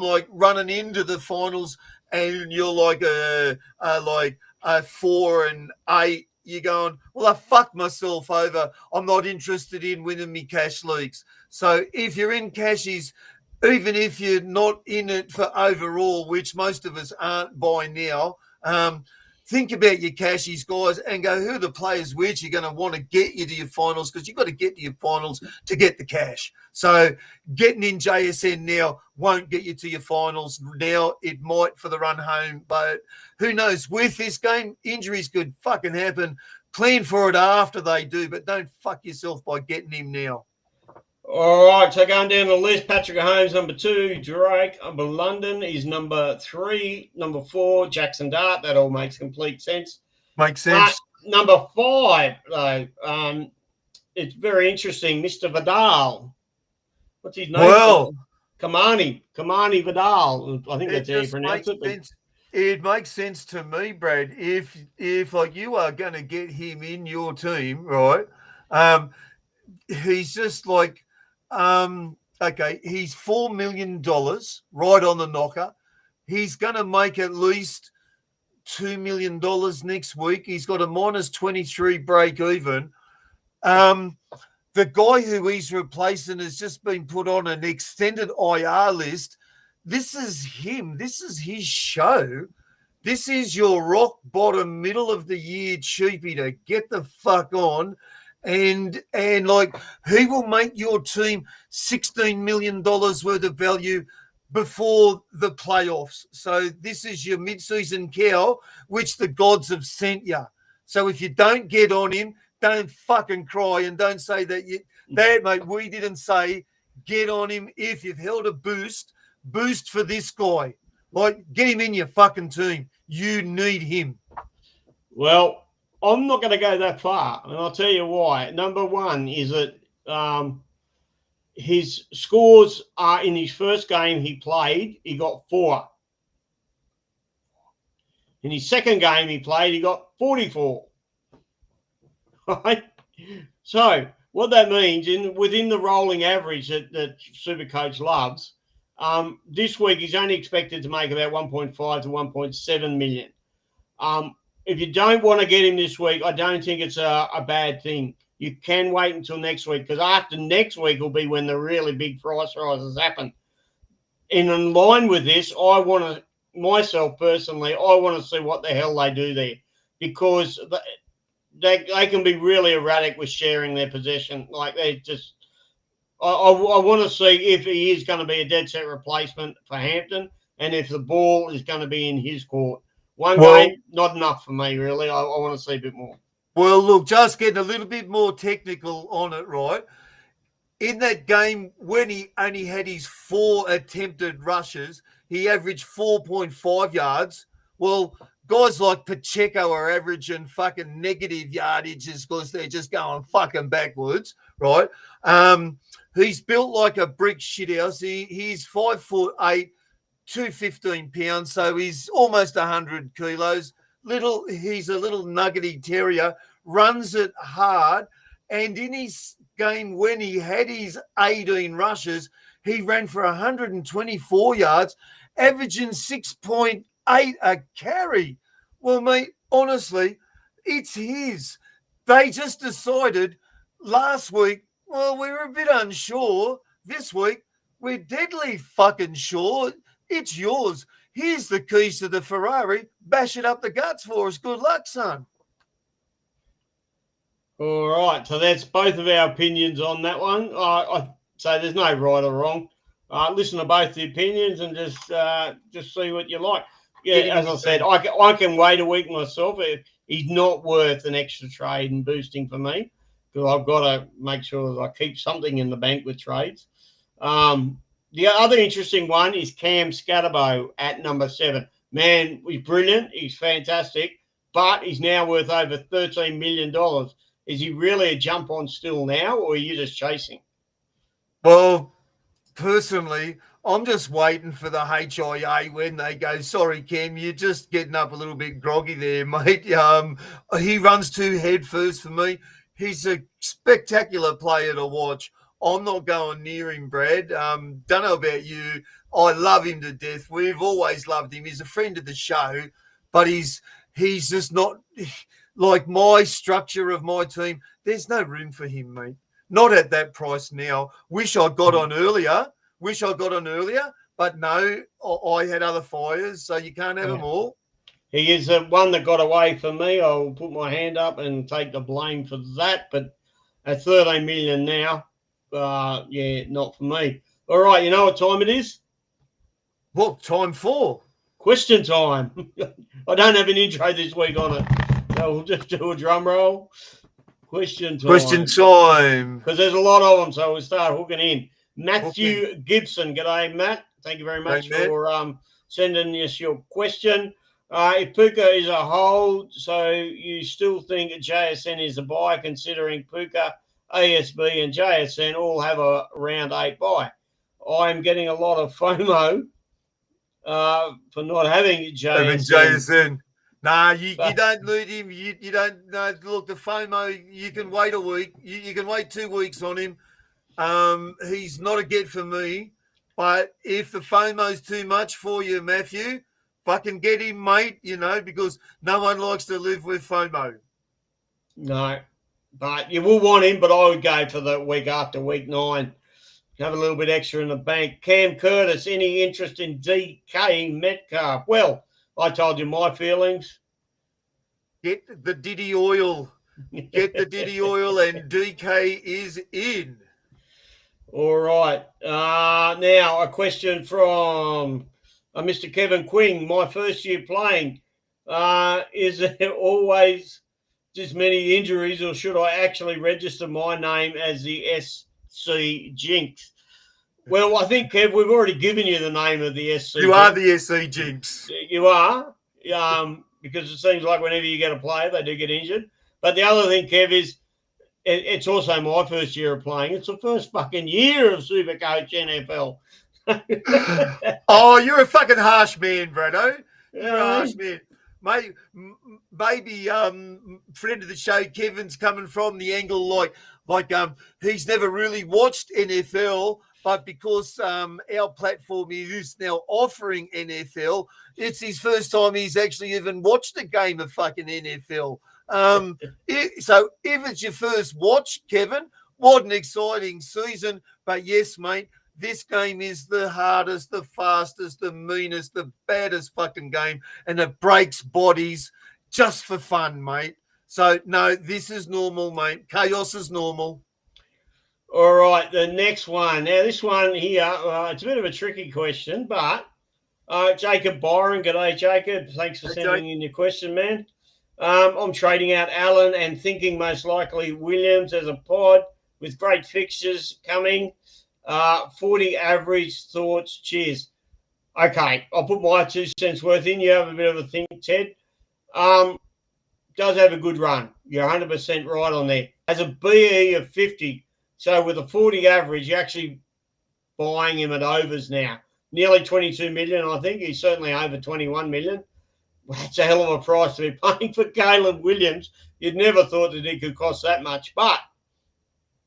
like running into the finals, and you're like a 4 and 8. You're going, well, I fucked myself over. I'm not interested in winning me cash leagues. So if you're in cashies, even if you're not in it for overall, which most of us aren't by now, think about your cashies, guys, and go, who are the players which are going to want to get you to your finals, because you've got to get to your finals to get the cash. So getting in JSN now won't get you to your finals. Now it might for the run home, but who knows? With this game, injuries could fucking happen. Plan for it after they do, but don't fuck yourself by getting him now. All right, so going down the list, Patrick Mahomes, number 2, Drake London is number 3, number 4, Jackson Dart. That all makes complete sense. Makes sense. Number 5, though, it's very interesting, Mr. Vidal. What's his name? Well, Kamani Vidal. I think that's how you pronounce it. It makes sense to me, Brad. If like you are going to get him in your team, right? He's just like, he's $4 million right on the knocker. He's going to make at least $2 million next week. He's got a -23 break even. The guy who he's replacing has just been put on an extended IR list. This is him. This is his show. This is your rock bottom middle of the year cheapie to get the fuck on. And like, he will make your team $16 million worth of value before the playoffs. So this is your mid-season cow, which the gods have sent you. So if you don't get on him, don't fucking cry and don't say that mate, we didn't say get on him. If you've held a boost for this guy. Like, get him in your fucking team. You need him. Well, I'm not going to go that far, and I'll tell you why. Number one is that his scores are in his first game he played, he got 4. In his second game he played, he got 44. Right? So what that means, within the rolling average that Supercoach loves, this week he's only expected to make about 1.5 to 1.7 million. if you don't want to get him this week, I don't think it's a bad thing. You can wait until next week, because after next week will be when the really big price rises happen. And in line with this, I want to, myself personally, I want to see what the hell they do there, because they can be really erratic with sharing their possession. Like they just, I want to see if he is going to be a dead set replacement for Hampton, and if the ball is going to be in his court. One game, not enough for me, really. I want to see a bit more. Well, look, just getting a little bit more technical on it, right? In that game, when he only had his 4 attempted rushes, he averaged 4.5 yards. Well, guys like Pacheco are averaging fucking negative yardages because they're just going fucking backwards, right? He's built like a brick shithouse. He's 5'8", 215 pounds, so he's almost 100 kilos. He's a little nuggety terrier, runs it hard, and in his game when he had his 18 rushes, he ran for 124 yards, averaging 6.8 a carry. Well, mate, honestly, it's his. They just decided last week, well, we were a bit unsure. This week, we're deadly fucking sure. It's yours. Here's the keys to the Ferrari. Bash it up the guts for us. Good luck, son. All right. So that's both of our opinions on that one. I say there's no right or wrong. Listen to both the opinions and just see what you like. Yeah, as I said, I can wait a week myself. He's not worth an extra trade and boosting for me, because I've got to make sure that I keep something in the bank with trades. The other interesting one is Cam Scatterbo at number 7. Man, he's brilliant. He's fantastic, but he's now worth over $13 million. Is he really a jump on still now, or are you just chasing? Well, personally, I'm just waiting for the HIA when they go, sorry, Cam, you're just getting up a little bit groggy there, mate. He runs too head first for me. He's a spectacular player to watch. I'm not going near him, Brad. Don't know about you. I love him to death. We've always loved him. He's a friend of the show, but he's just not like my structure of my team. There's no room for him, mate. Not at that price now. Wish I got on earlier, but no, I had other fires, so you can't have them all. He is the one that got away from me. I'll put my hand up and take the blame for that, but at 13 million now, not for me. All right, you know what time it is? What time for? Question time. I don't have an intro this week on it, so we'll just do a drum roll. Question time. Because there's a lot of them, so we'll start hooking in. Matthew Gibson. G'day, Matt. Thank you very much for sending us your question. If Puka is a hold, so you still think JSN is a buy, considering Puka, ASB and JSN all have a round 8 buy. I'm getting a lot of FOMO for not having JSN. Nah, you don't loot him. You don't look, the FOMO, you can wait a week. You can wait 2 weeks on him. He's not a get for me. But if the FOMO's too much for you, Matthew, fucking get him, mate, because no one likes to live with FOMO. No, but you will want him, but I would go for the week after week 9. Have a little bit extra in the bank. Cam Curtis, any interest in DK Metcalf? Well, I told you my feelings. Get the Diddy oil. Get the Diddy oil, and DK is in. All right. Now, a question from Mr. Kevin Quinn. My first year playing. Is there always this many injuries, or should I actually register my name as the SC Jinx? Well, I think, Kev, we've already given you the name of the SC. You are the SC Jinx. You are, because it seems like whenever you get a player, they do get injured. But the other thing, Kev, is it's also my first year of playing. It's the first fucking year of Supercoach NFL. Oh, you're a fucking harsh man, Brado. You're a harsh man. Maybe friend of the show, Kevin's coming from the angle like he's never really watched NFL, but because our platform is now offering NFL, it's his first time he's actually even watched a game of fucking NFL. So if it's your first watch, Kevin, what an exciting season. But yes, mate, this game is the hardest, the fastest, the meanest, the baddest fucking game, and it breaks bodies just for fun, mate. So, no, this is normal, mate. Chaos is normal. All right, the next one. Now, this one here, it's a bit of a tricky question, but Jacob Byron. G'day, Jacob. Thanks for sending in your question, man. I'm trading out Allen and thinking most likely Williams as a pod with great fixtures coming. 40 average thoughts. Cheers. Okay, I'll put my 2 cents worth in. You have a bit of a think, Ted. Does have a good run. You're 100% right on there. Has a BE of 50. So with a 40 average, you're actually buying him at overs now. Nearly 22 million, I think. He's certainly over 21 million. That's a hell of a price to be paying for Caleb Williams. You'd never thought that he could cost that much. But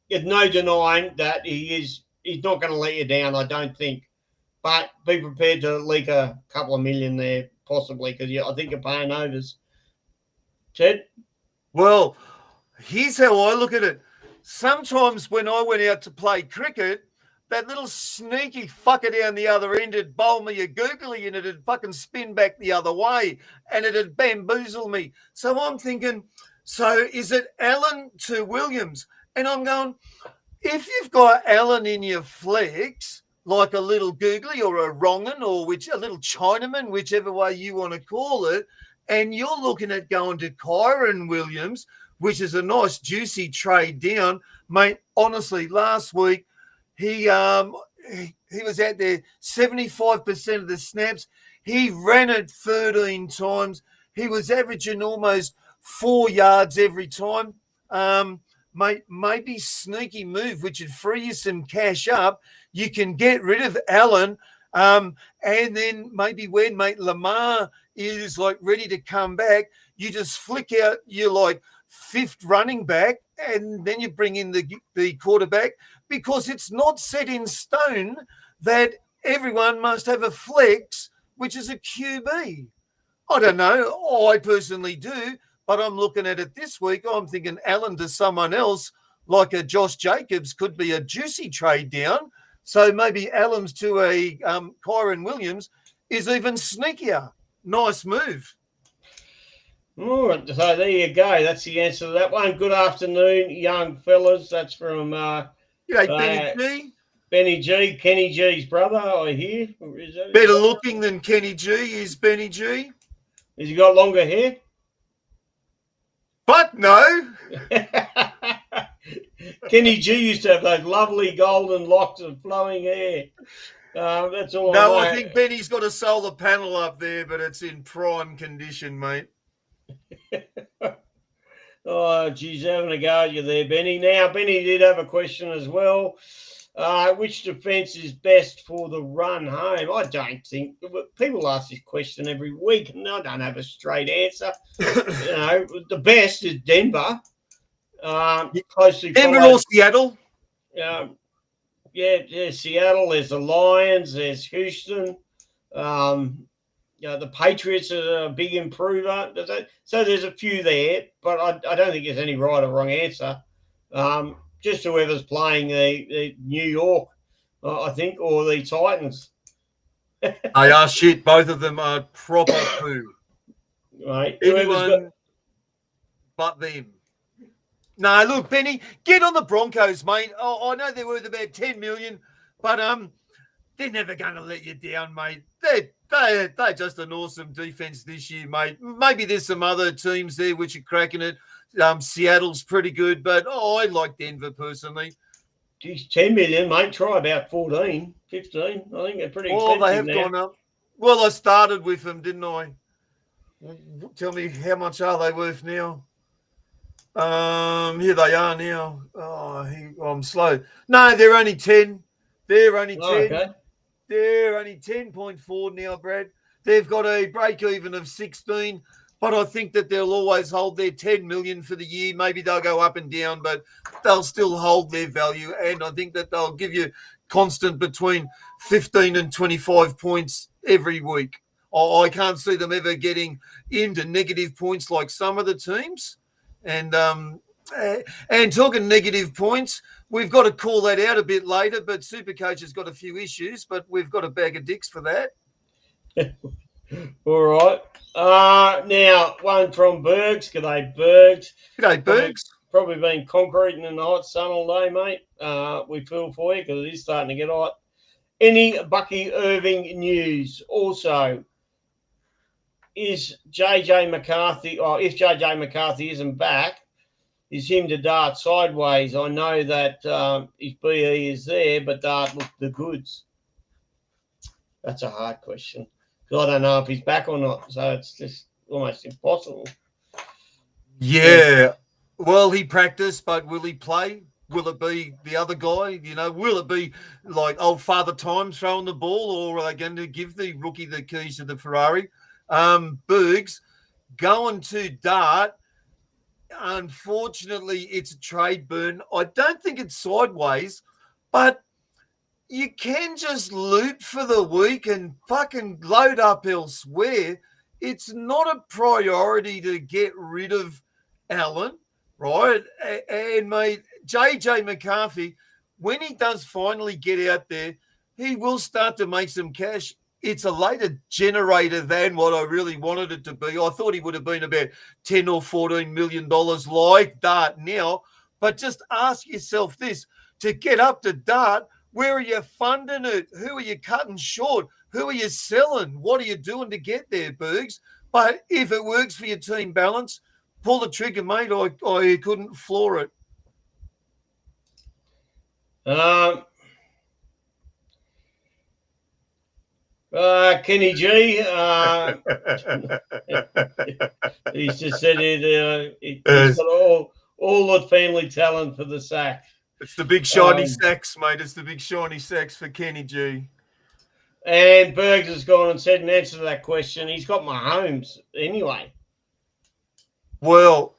there's no denying that he's not going to let you down, I don't think. But be prepared to leak a couple of million there, possibly, because I think you're paying overs. Ted? Well, here's how I look at it. Sometimes when I went out to play cricket, that little sneaky fucker down the other end would bowl me a googly and it'd fucking spin back the other way and it'd bamboozle me. So I'm thinking, so is it Allen to Williams? And I'm going, if you've got Allen in your flex, like a little googly or a wrong'un or a little Chinaman, whichever way you want to call it, and you're looking at going to Kyron Williams, which is a nice juicy trade down, mate. Honestly, last week he was out there 75% of the snaps. He ran it 13 times. He was averaging almost 4 yards every time. Mate, maybe sneaky move, which would free you some cash up. You can get rid of Allen, and then maybe when mate Lamar is like ready to come back, you just flick out your like fifth running back, and then you bring in the quarterback, because it's not set in stone that everyone must have a flex, which is a QB. I don't know. I personally do, but I'm looking at it this week. I'm thinking Allen to someone else like a Josh Jacobs could be a juicy trade down. So maybe Allen's to a Kyron Williams is even sneakier. Nice move. All right, so there you go. That's the answer to that one. Good afternoon, young fellas. That's from Benny G. Benny G, Kenny G's brother, I hear. Better looking than Kenny G is Benny G. Has he got longer hair? But no. Kenny G used to have those lovely golden locks of flowing hair. That's all. No, I think Benny's got a solar panel up there, but it's in prime condition, mate. Oh, geez, having a go at you there, Benny. Now, Benny did have a question as well. Which defence is best for the run home? I don't think people ask this question every week, and I don't have a straight answer. The best is Denver. Closely Denver followed, or Seattle? Yeah, Seattle. There's the Lions. There's Houston. The Patriots are a big improver. So there's a few there, but I don't think there's any right or wrong answer. Just whoever's playing the New York, I think, or the Titans. They are shit. Both of them are proper poo. Right. Anyone but them. No, look, Benny, get on the Broncos, mate. Oh, I know they're worth about 10 million, but they're never going to let you down, mate. They're just an awesome defense this year, mate. Maybe there's some other teams there which are cracking it. Seattle's pretty good, but I like Denver personally. Geez, 10 million, mate. Try about 14, 15. I think they're pretty expensive they have now. gone up. Well, I started with them, didn't I? Tell me, how much are they worth now? Here they are now. I'm slow. No, they're only 10. They're only 10. Okay. They're only 10.4 now, Brad. They've got a break even of 16. but I think that they'll always hold their 10 million for the year. Maybe they'll go up and down, but they'll still hold their value. And I think that they'll give you constant between 15 and 25 points every week. I can't see them ever getting into negative points like some of the teams. And talking negative points, we've got to call that out a bit later, but Supercoach has got a few issues, but we've got a bag of dicks for that. All right. Now, one from Bergs. G'day, Bergs. G'day, Bergs. Probably been concreting in the hot sun all day, mate. We feel for you because it is starting to get hot. Any Bucky Irving news? Also, is JJ McCarthy, or if JJ McCarthy isn't back, is him to dart sideways? I know that his BE is there, but dart look the goods. That's a hard question. I don't know if he's back or not, so it's just almost impossible. Yeah. Well, he practiced, but will he play? Will it be the other guy? Will it be like old Father Time throwing the ball, or are they going to give the rookie the keys to the Ferrari? Bergs, going to dart, unfortunately, it's a trade burn. I don't think it's sideways, but you can just loot for the week and fucking load up elsewhere. It's not a priority to get rid of Allen, right? And, mate, JJ McCarthy, when he does finally get out there, he will start to make some cash. It's a later generator than what I really wanted it to be. I thought he would have been about $10 or $14 million like Dart now. But just ask yourself this, to get up to Dart, where are you funding it? Who are you cutting short? Who are you selling? What are you doing to get there, Bergs? But if it works for your team balance, pull the trigger, mate. I couldn't floor it. Kenny G, he's just said he's got all the family talent for the sack. It's the big shiny sacks, mate. It's the big shiny sacks for Kenny G. And Bergs has gone and said in answer to that question, he's got Mahomes anyway. Well,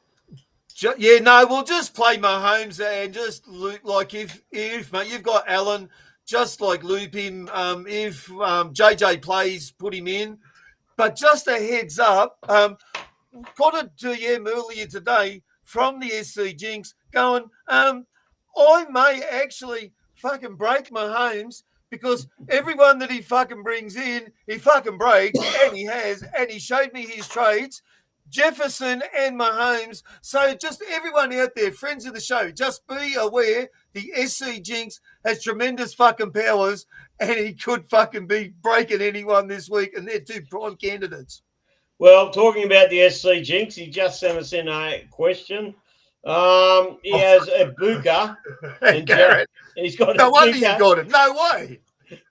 we'll just play Mahomes and just loop, like if mate, you've got Allen, just like loop him. If JJ plays, put him in. But just a heads up, got a DM earlier today from the SC Jinx going, I may actually fucking break Mahomes because everyone that he fucking brings in, he fucking breaks, and he has, and he showed me his trades, Jefferson and Mahomes. So just everyone out there, friends of the show, just be aware the SC Jinx has tremendous fucking powers, and he could fucking be breaking anyone this week, and they're two prime candidates. Well, talking about the SC Jinx, he just sent us in a question. He has a Buka and Garrett. He's got no a wonder Buka. you got him. No way.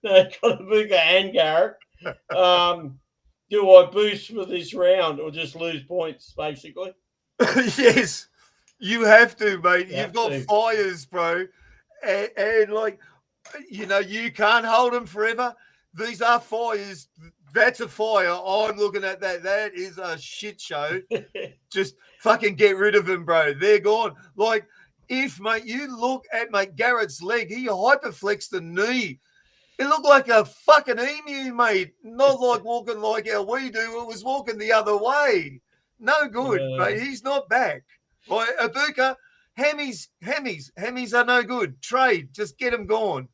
No, he's got a Buka and Garrett. Do I boost for this round or just lose points, basically? Yes, you have to, mate. You've got fires, bro. And like, you can't hold them forever. These are fires. That's a fire. I'm looking at that. That is a shit show. Just fucking get rid of them, bro. They're gone. Like, if, mate, you look at, mate, Garrett's leg, he hyperflexed the knee. It looked like a fucking emu, mate. Not like walking like how we do. It was walking the other way. No good, mate. He's not back. Like, Ibuka, Hemis are no good. Trade. Just get them gone.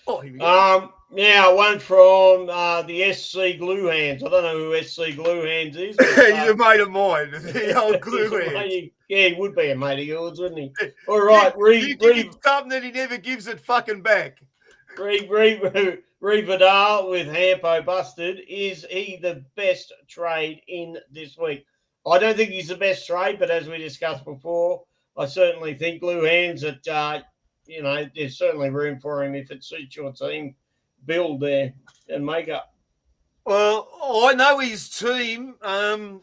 Oh, here we go. Now, one from the SC Glue Hands. I don't know who SC Glue Hands is. But, he's a mate of mine. The old Glue Hands. Yeah, he would be a mate of yours, wouldn't he? All right. You give him something that he never gives it fucking back. Reed Vidal with Hampo busted. Is he the best trade in this week? I don't think he's the best trade, but as we discussed before, I certainly think Glue Hands that, there's certainly room for him if it suits your team build there and makeup. Well, I know his team, and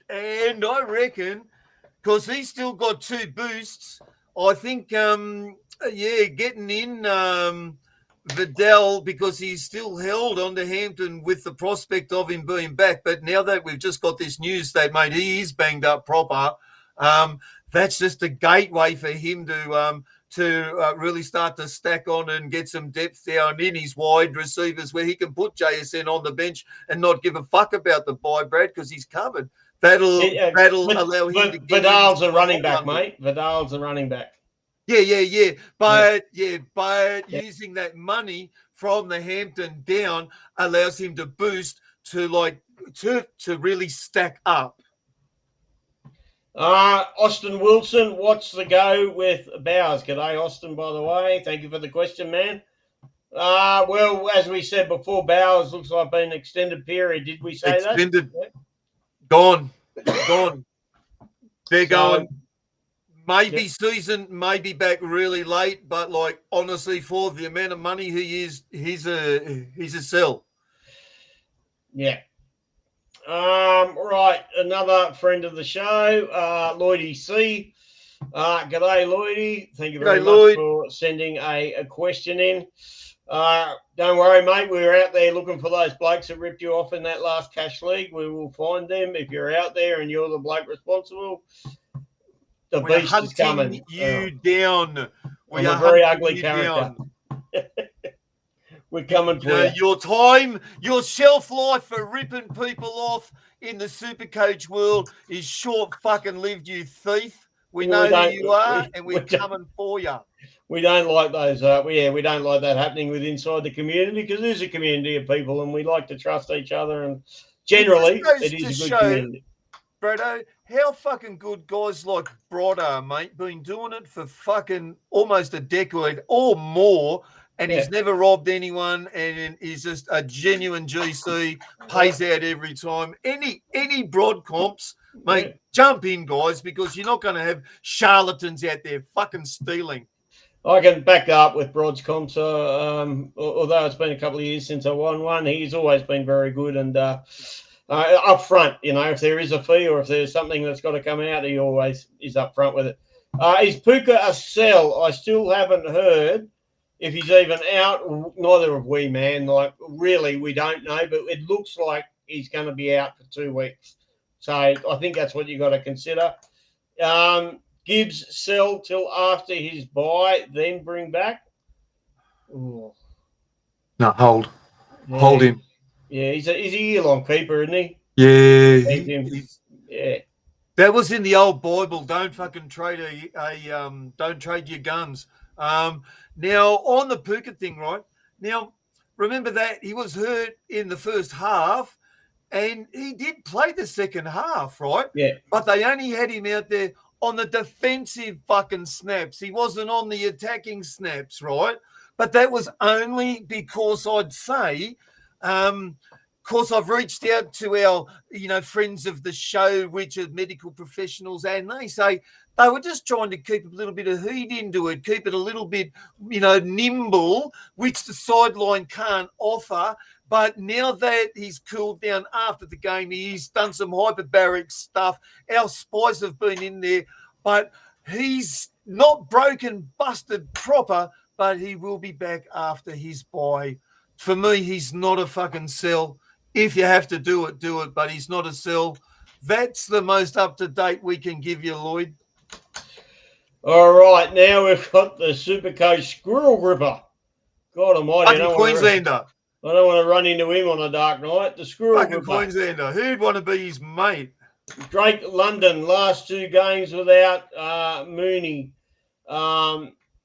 I reckon because he's still got 2 boosts. I think, getting in Vidal, because he's still held on to Hampton with the prospect of him being back. But now that we've just got this news that, mate, he is banged up proper, that's just a gateway for him to really start to stack on and get some depth down in his wide receivers where he can put JSN on the bench and not give a fuck about the bye, Brad, because he's covered. That'll allow him to get Vidal's a running back, mate. Vidal's a running back. Yeah. But using that money from the Hampton down allows him to boost to really stack up. Austin Wilson, what's the go with Bowers? G'day, Austin, by the way. Thank you for the question, man. Well, as we said before, Bowers looks like been an extended period. Did we say that? Extended. Gone. They're going. Maybe season, maybe back really late, but honestly, for the amount of money he is, he's a sell. Yeah. Right, another friend of the show, Lloydie C. G'day, Lloydie. Thank you very much for sending a question in. Don't worry, mate. We were out there looking for those blokes that ripped you off in that last cash league. We will find them. If you're out there and you're the bloke responsible, the beast is coming. You down. We are a very ugly character. We're coming for you. Your time, your shelf life for ripping people off in the Supercoach world is short fucking lived, you thief. We know who you are, and we're coming for you. We don't like those. We don't like that happening with inside the community, because there's a community of people, and we like to trust each other. And generally, it is a good community. Bretto, how fucking good guys like Brod are, mate, been doing it for fucking almost a decade or more, and he's never robbed anyone, and he's just a genuine GC, pays out every time. Any Brod comps, mate, jump in, guys, because you're not going to have charlatans out there fucking stealing. I can back up with Brod's comps. Although it's been a couple of years since I won one, he's always been very good and up front. If there is a fee or if there's something that's got to come out, he always is up front with it. Is Puka a sell? I still haven't heard if he's even out. Neither have we, man. Really, we don't know, but it looks like he's going to be out for 2 weeks. So I think that's what you got to consider. Gibbs sell till after his bye, then bring back. Ooh. No, hold him. Yeah, he's a year-long keeper, isn't he? Yeah, that was in the old Bible. Don't fucking trade don't trade your guns. Now on the Puka thing, right? Now remember that he was hurt in the first half, and he did play the second half, right? Yeah, but they only had him out there on the defensive fucking snaps. He wasn't on the attacking snaps, right? But that was only because I'd say, of course, I've reached out to our, friends of the show, which are medical professionals, and they say they were just trying to keep a little bit of heat into it, keep it a little bit, nimble, which the sideline can't offer. But now that he's cooled down after the game, he's done some hyperbaric stuff. Our spies have been in there, but he's not broken, busted proper, but he will be back after his bye. For me, he's not a fucking sell. If you have to do it, do it, but he's not a sell. That's the most up-to-date we can give you, Lloyd. All right, now we've got the Supercoach Squirrel Gripper. God almighty. Queenslander. I don't want to run into him on a dark night. The Squirrel Gripper. Queenslander. Who'd want to be his mate? Drake London, last 2 games without Mooney.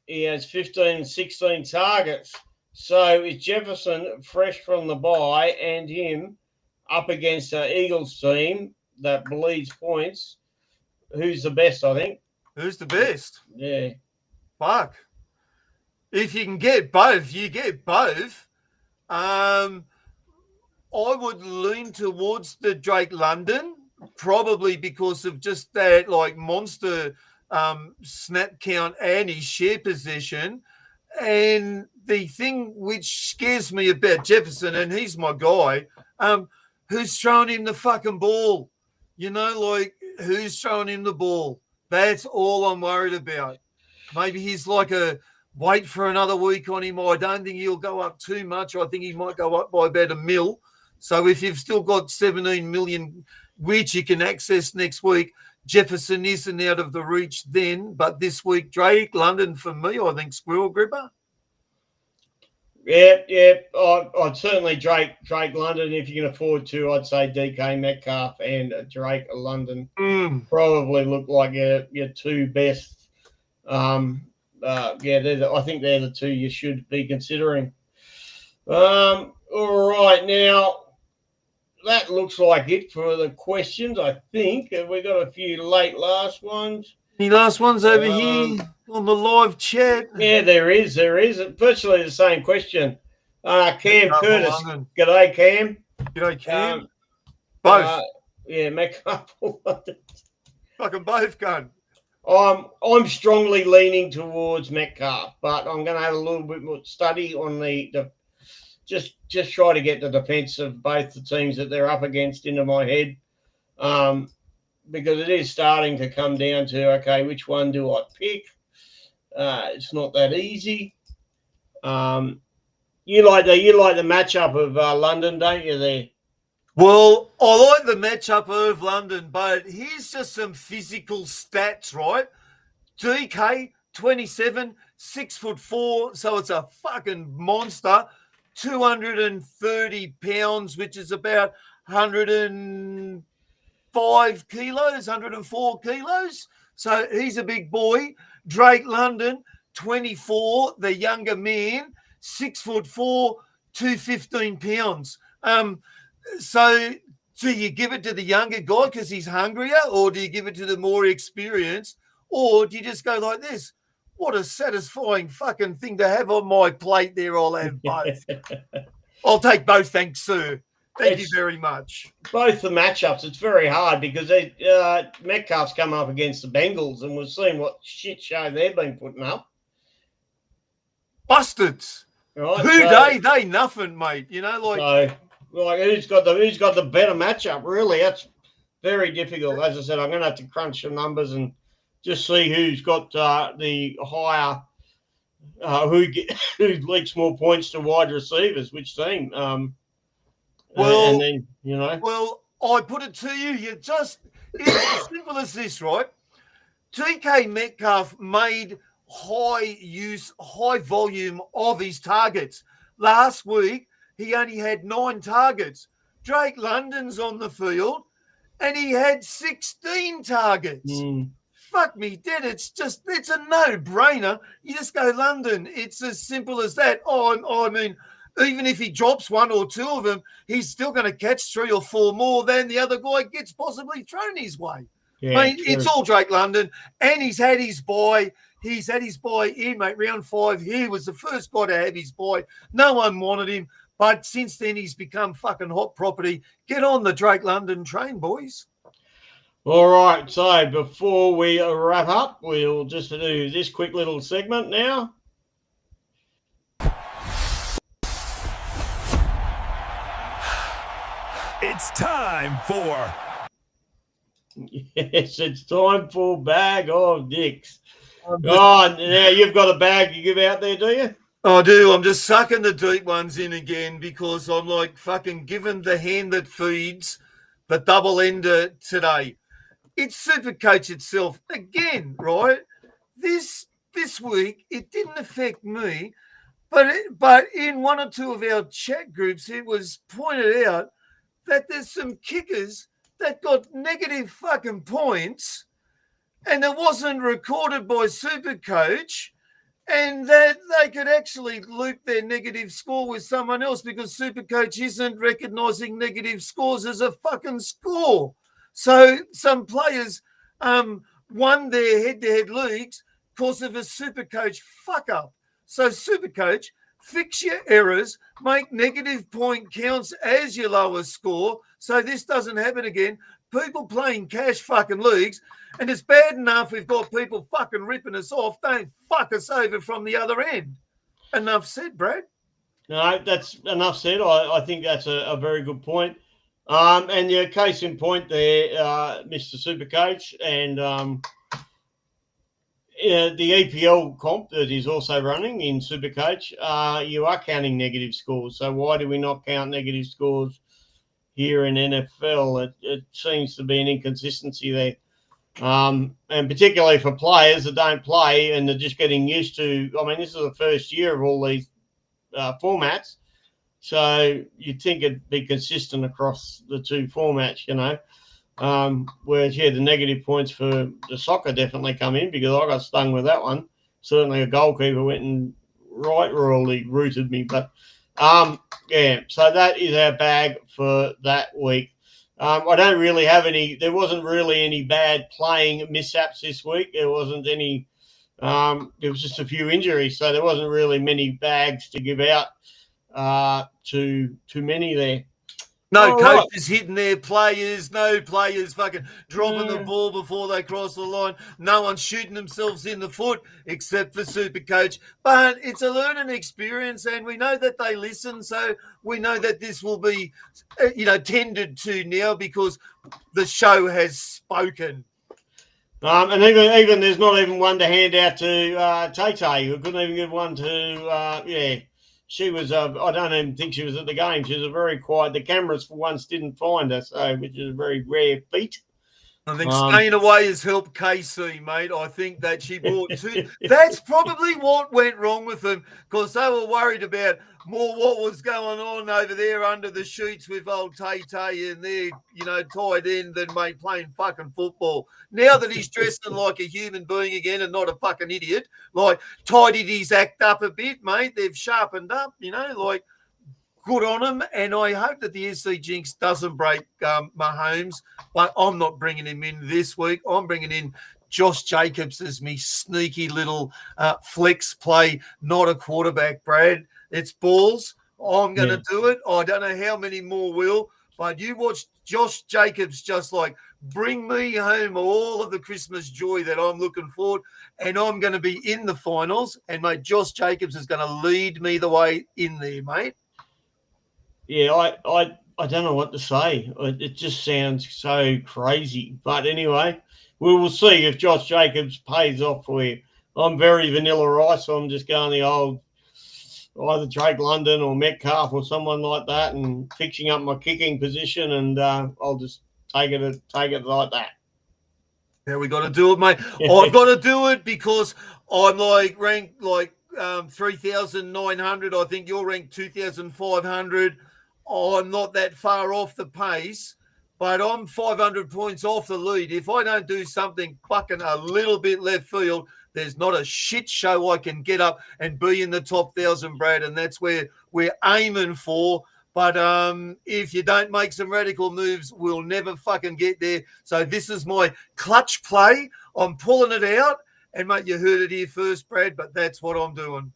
He has 15 and 16 targets. So is Jefferson fresh from the bye and him up against an Eagles team that bleeds points? Who's the best, I think? Who's the best? Yeah. Fuck. If you can get both, you get both. I would lean towards the Drake London, probably because of just that monster snap count and his share position. And the thing which scares me about Jefferson, and he's my guy, who's throwing him the fucking ball? Who's throwing him the ball? That's all I'm worried about. Maybe he's like a wait for another week on him. I don't think he'll go up too much. I think he might go up by about $1 million. So if you've still got 17 million, which you can access next week, Jefferson isn't out of the reach then. But this week, Drake, London for me, I think Squirrel Gripper. Yeah. I'd certainly Drake London if you can afford to. I'd say DK Metcalf and Drake London probably look like your two best. I think they're the two you should be considering. All right, now that looks like it for the questions. I think we got a few late last ones. Any last ones over here on the live chat? Yeah, there is. Virtually the same question. Cam Curtis. G'day, Cam. G'day, Cam. Both. Metcalf. Fucking both, gun. I'm strongly leaning towards Metcalf, but I'm going to have a little bit more study on the just try to get the defense of both the teams that they're up against into my head. Because it is starting to come down to, okay, which one do I pick? It's not that easy. You like the matchup of London, don't you? There. Well, I like the matchup of London, but here's just some physical stats, right? DK 27, 6'4", so it's a fucking monster. 230 pounds, which is about 105 kilos, 104 kilos. So he's a big boy. Drake London, 24, the younger man, 6'4", 215 pounds. So do you give it to the younger guy because he's hungrier, or do you give it to the more experienced, or do you just go like this? What a satisfying fucking thing to have on my plate there. I'll have both. I'll take both, thanks, sir. Thank you very much. Both the matchups, it's very hard because Metcalf's come up against the Bengals and we've seen what shit show they've been putting up. Bastards. Right, they nothing, mate. You know, who's got the better matchup? Really, that's very difficult. As I said, I'm going to have to crunch the numbers and just see who's got the higher, who leaks more points to wide receivers, which team. Well, and then, Well, I put it to you. It's as simple as this, right? DK Metcalf made high volume of his targets. Last week, he only had 9 targets. Drake London's on the field, and he had 16 targets. Fuck me dead. It's a no-brainer. You just go London. It's as simple as that. I mean, even if he drops 1 or 2 of them, he's still going to catch 3 or 4 more than the other guy gets possibly thrown his way. Yeah, I mean, it's all Drake London, and he's had his bye. He's had his bye in, mate, round 5. He was the first guy to have his bye. No one wanted him, but since then he's become fucking hot property. Get on the Drake London train, boys. All right, so before we wrap up, we'll just do this quick little segment now. It's time for... Yes, it's time for Bag of Dicks. Now you've got a bag you give out there, do you? I do. I'm just sucking the deep ones in again because I'm like fucking giving the hand that feeds the double ender today. It's Supercoach itself again, right? This week it didn't affect me, but in 1 or 2 of our chat groups it was pointed out that there's some kickers that got negative fucking points and it wasn't recorded by Supercoach, and that they could actually loop their negative score with someone else because Supercoach isn't recognising negative scores as a fucking score. So some players won their head-to-head leagues because of a Supercoach fuck-up. So Supercoach, fix your errors, make negative point counts as your lowest score so this doesn't happen again. People playing cash fucking leagues, and it's bad enough we've got people fucking ripping us off. Don't fuck us over from the other end. Enough said, Brad. No, that's enough said. I think that's a very good point. And your case in point there, Mr. Supercoach, and the EPL comp that is also running in Supercoach, you are counting negative scores. So why do we not count negative scores here in NFL? It seems to be an inconsistency there. And particularly for players that don't play and they're just getting used to, I mean, this is the first year of all these formats. So you'd think it'd be consistent across the two formats, whereas, the negative points for the soccer definitely come in because I got stung with that one. Certainly a goalkeeper went and royally rooted me. But, so that is our bag for that week. I don't really have any – there wasn't really any bad playing mishaps this week. There wasn't any there was just a few injuries, so there wasn't really many bags to give out to many there. No coaches hitting their players, no players fucking dropping the ball before they cross the line. No one shooting themselves in the foot except for Supercoach. But it's a learning experience and we know that they listen. So we know that this will be, tended to now because the show has spoken. And even there's not even one to hand out to Tay. We couldn't even give one to, She was, I don't even think she was at the game. She was a very quiet. The cameras for once didn't find her, which is a very rare feat. I think staying away has helped KC, mate. I think that she brought two. That's probably what went wrong with them because they were worried about more what was going on over there under the sheets with old Tay and they're, tied in than mate playing fucking football. Now that he's dressing like a human being again and not a fucking idiot, like tidied his act up a bit, mate. They've sharpened up, good on him, and I hope that the SC Jinx doesn't break Mahomes, but I'm not bringing him in this week. I'm bringing in Josh Jacobs as me sneaky little flex play, not a quarterback, Brad. It's balls. I'm going to do it. I don't know how many more will, but you watch Josh Jacobs just like bring me home all of the Christmas joy that I'm looking forward, and I'm going to be in the finals, and, mate, Josh Jacobs is going to lead me the way in there, mate. Yeah, I don't know what to say. It just sounds so crazy. But anyway, we will see if Josh Jacobs pays off for you. I'm very vanilla ice, so I'm just going the old either Drake London or Metcalf or someone like that and fixing up my kicking position, and I'll just take it like that. Yeah, we got to do it, mate. I've got to do it because I'm ranked 3,900. I think you're ranked 2,500. I'm not that far off the pace, but I'm 500 points off the lead. If I don't do something fucking a little bit left field, there's not a shit show I can get up and be in the top 1,000, Brad, and that's where we're aiming for. But if you don't make some radical moves, we'll never fucking get there. So this is my clutch play. I'm pulling it out, and, mate, you heard it here first, Brad, but that's what I'm doing.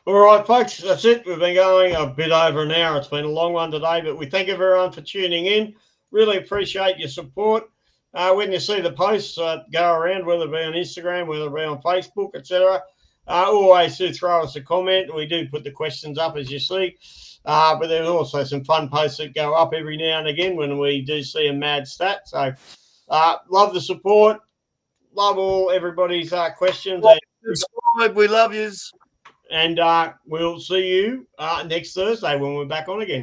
All right, folks, that's it. We've been going a bit over an hour. It's been a long one today, but we thank everyone for tuning in. Really appreciate your support. When you see the posts, go around, whether it be on Instagram, whether it be on Facebook, etc. Always do throw us a comment. We do put the questions up, as you see. But there's also some fun posts that go up every now and again when we do see a mad stat. So love the support. Love all everybody's questions. Subscribe. We love yous. And we'll see you next Thursday when we're back on again.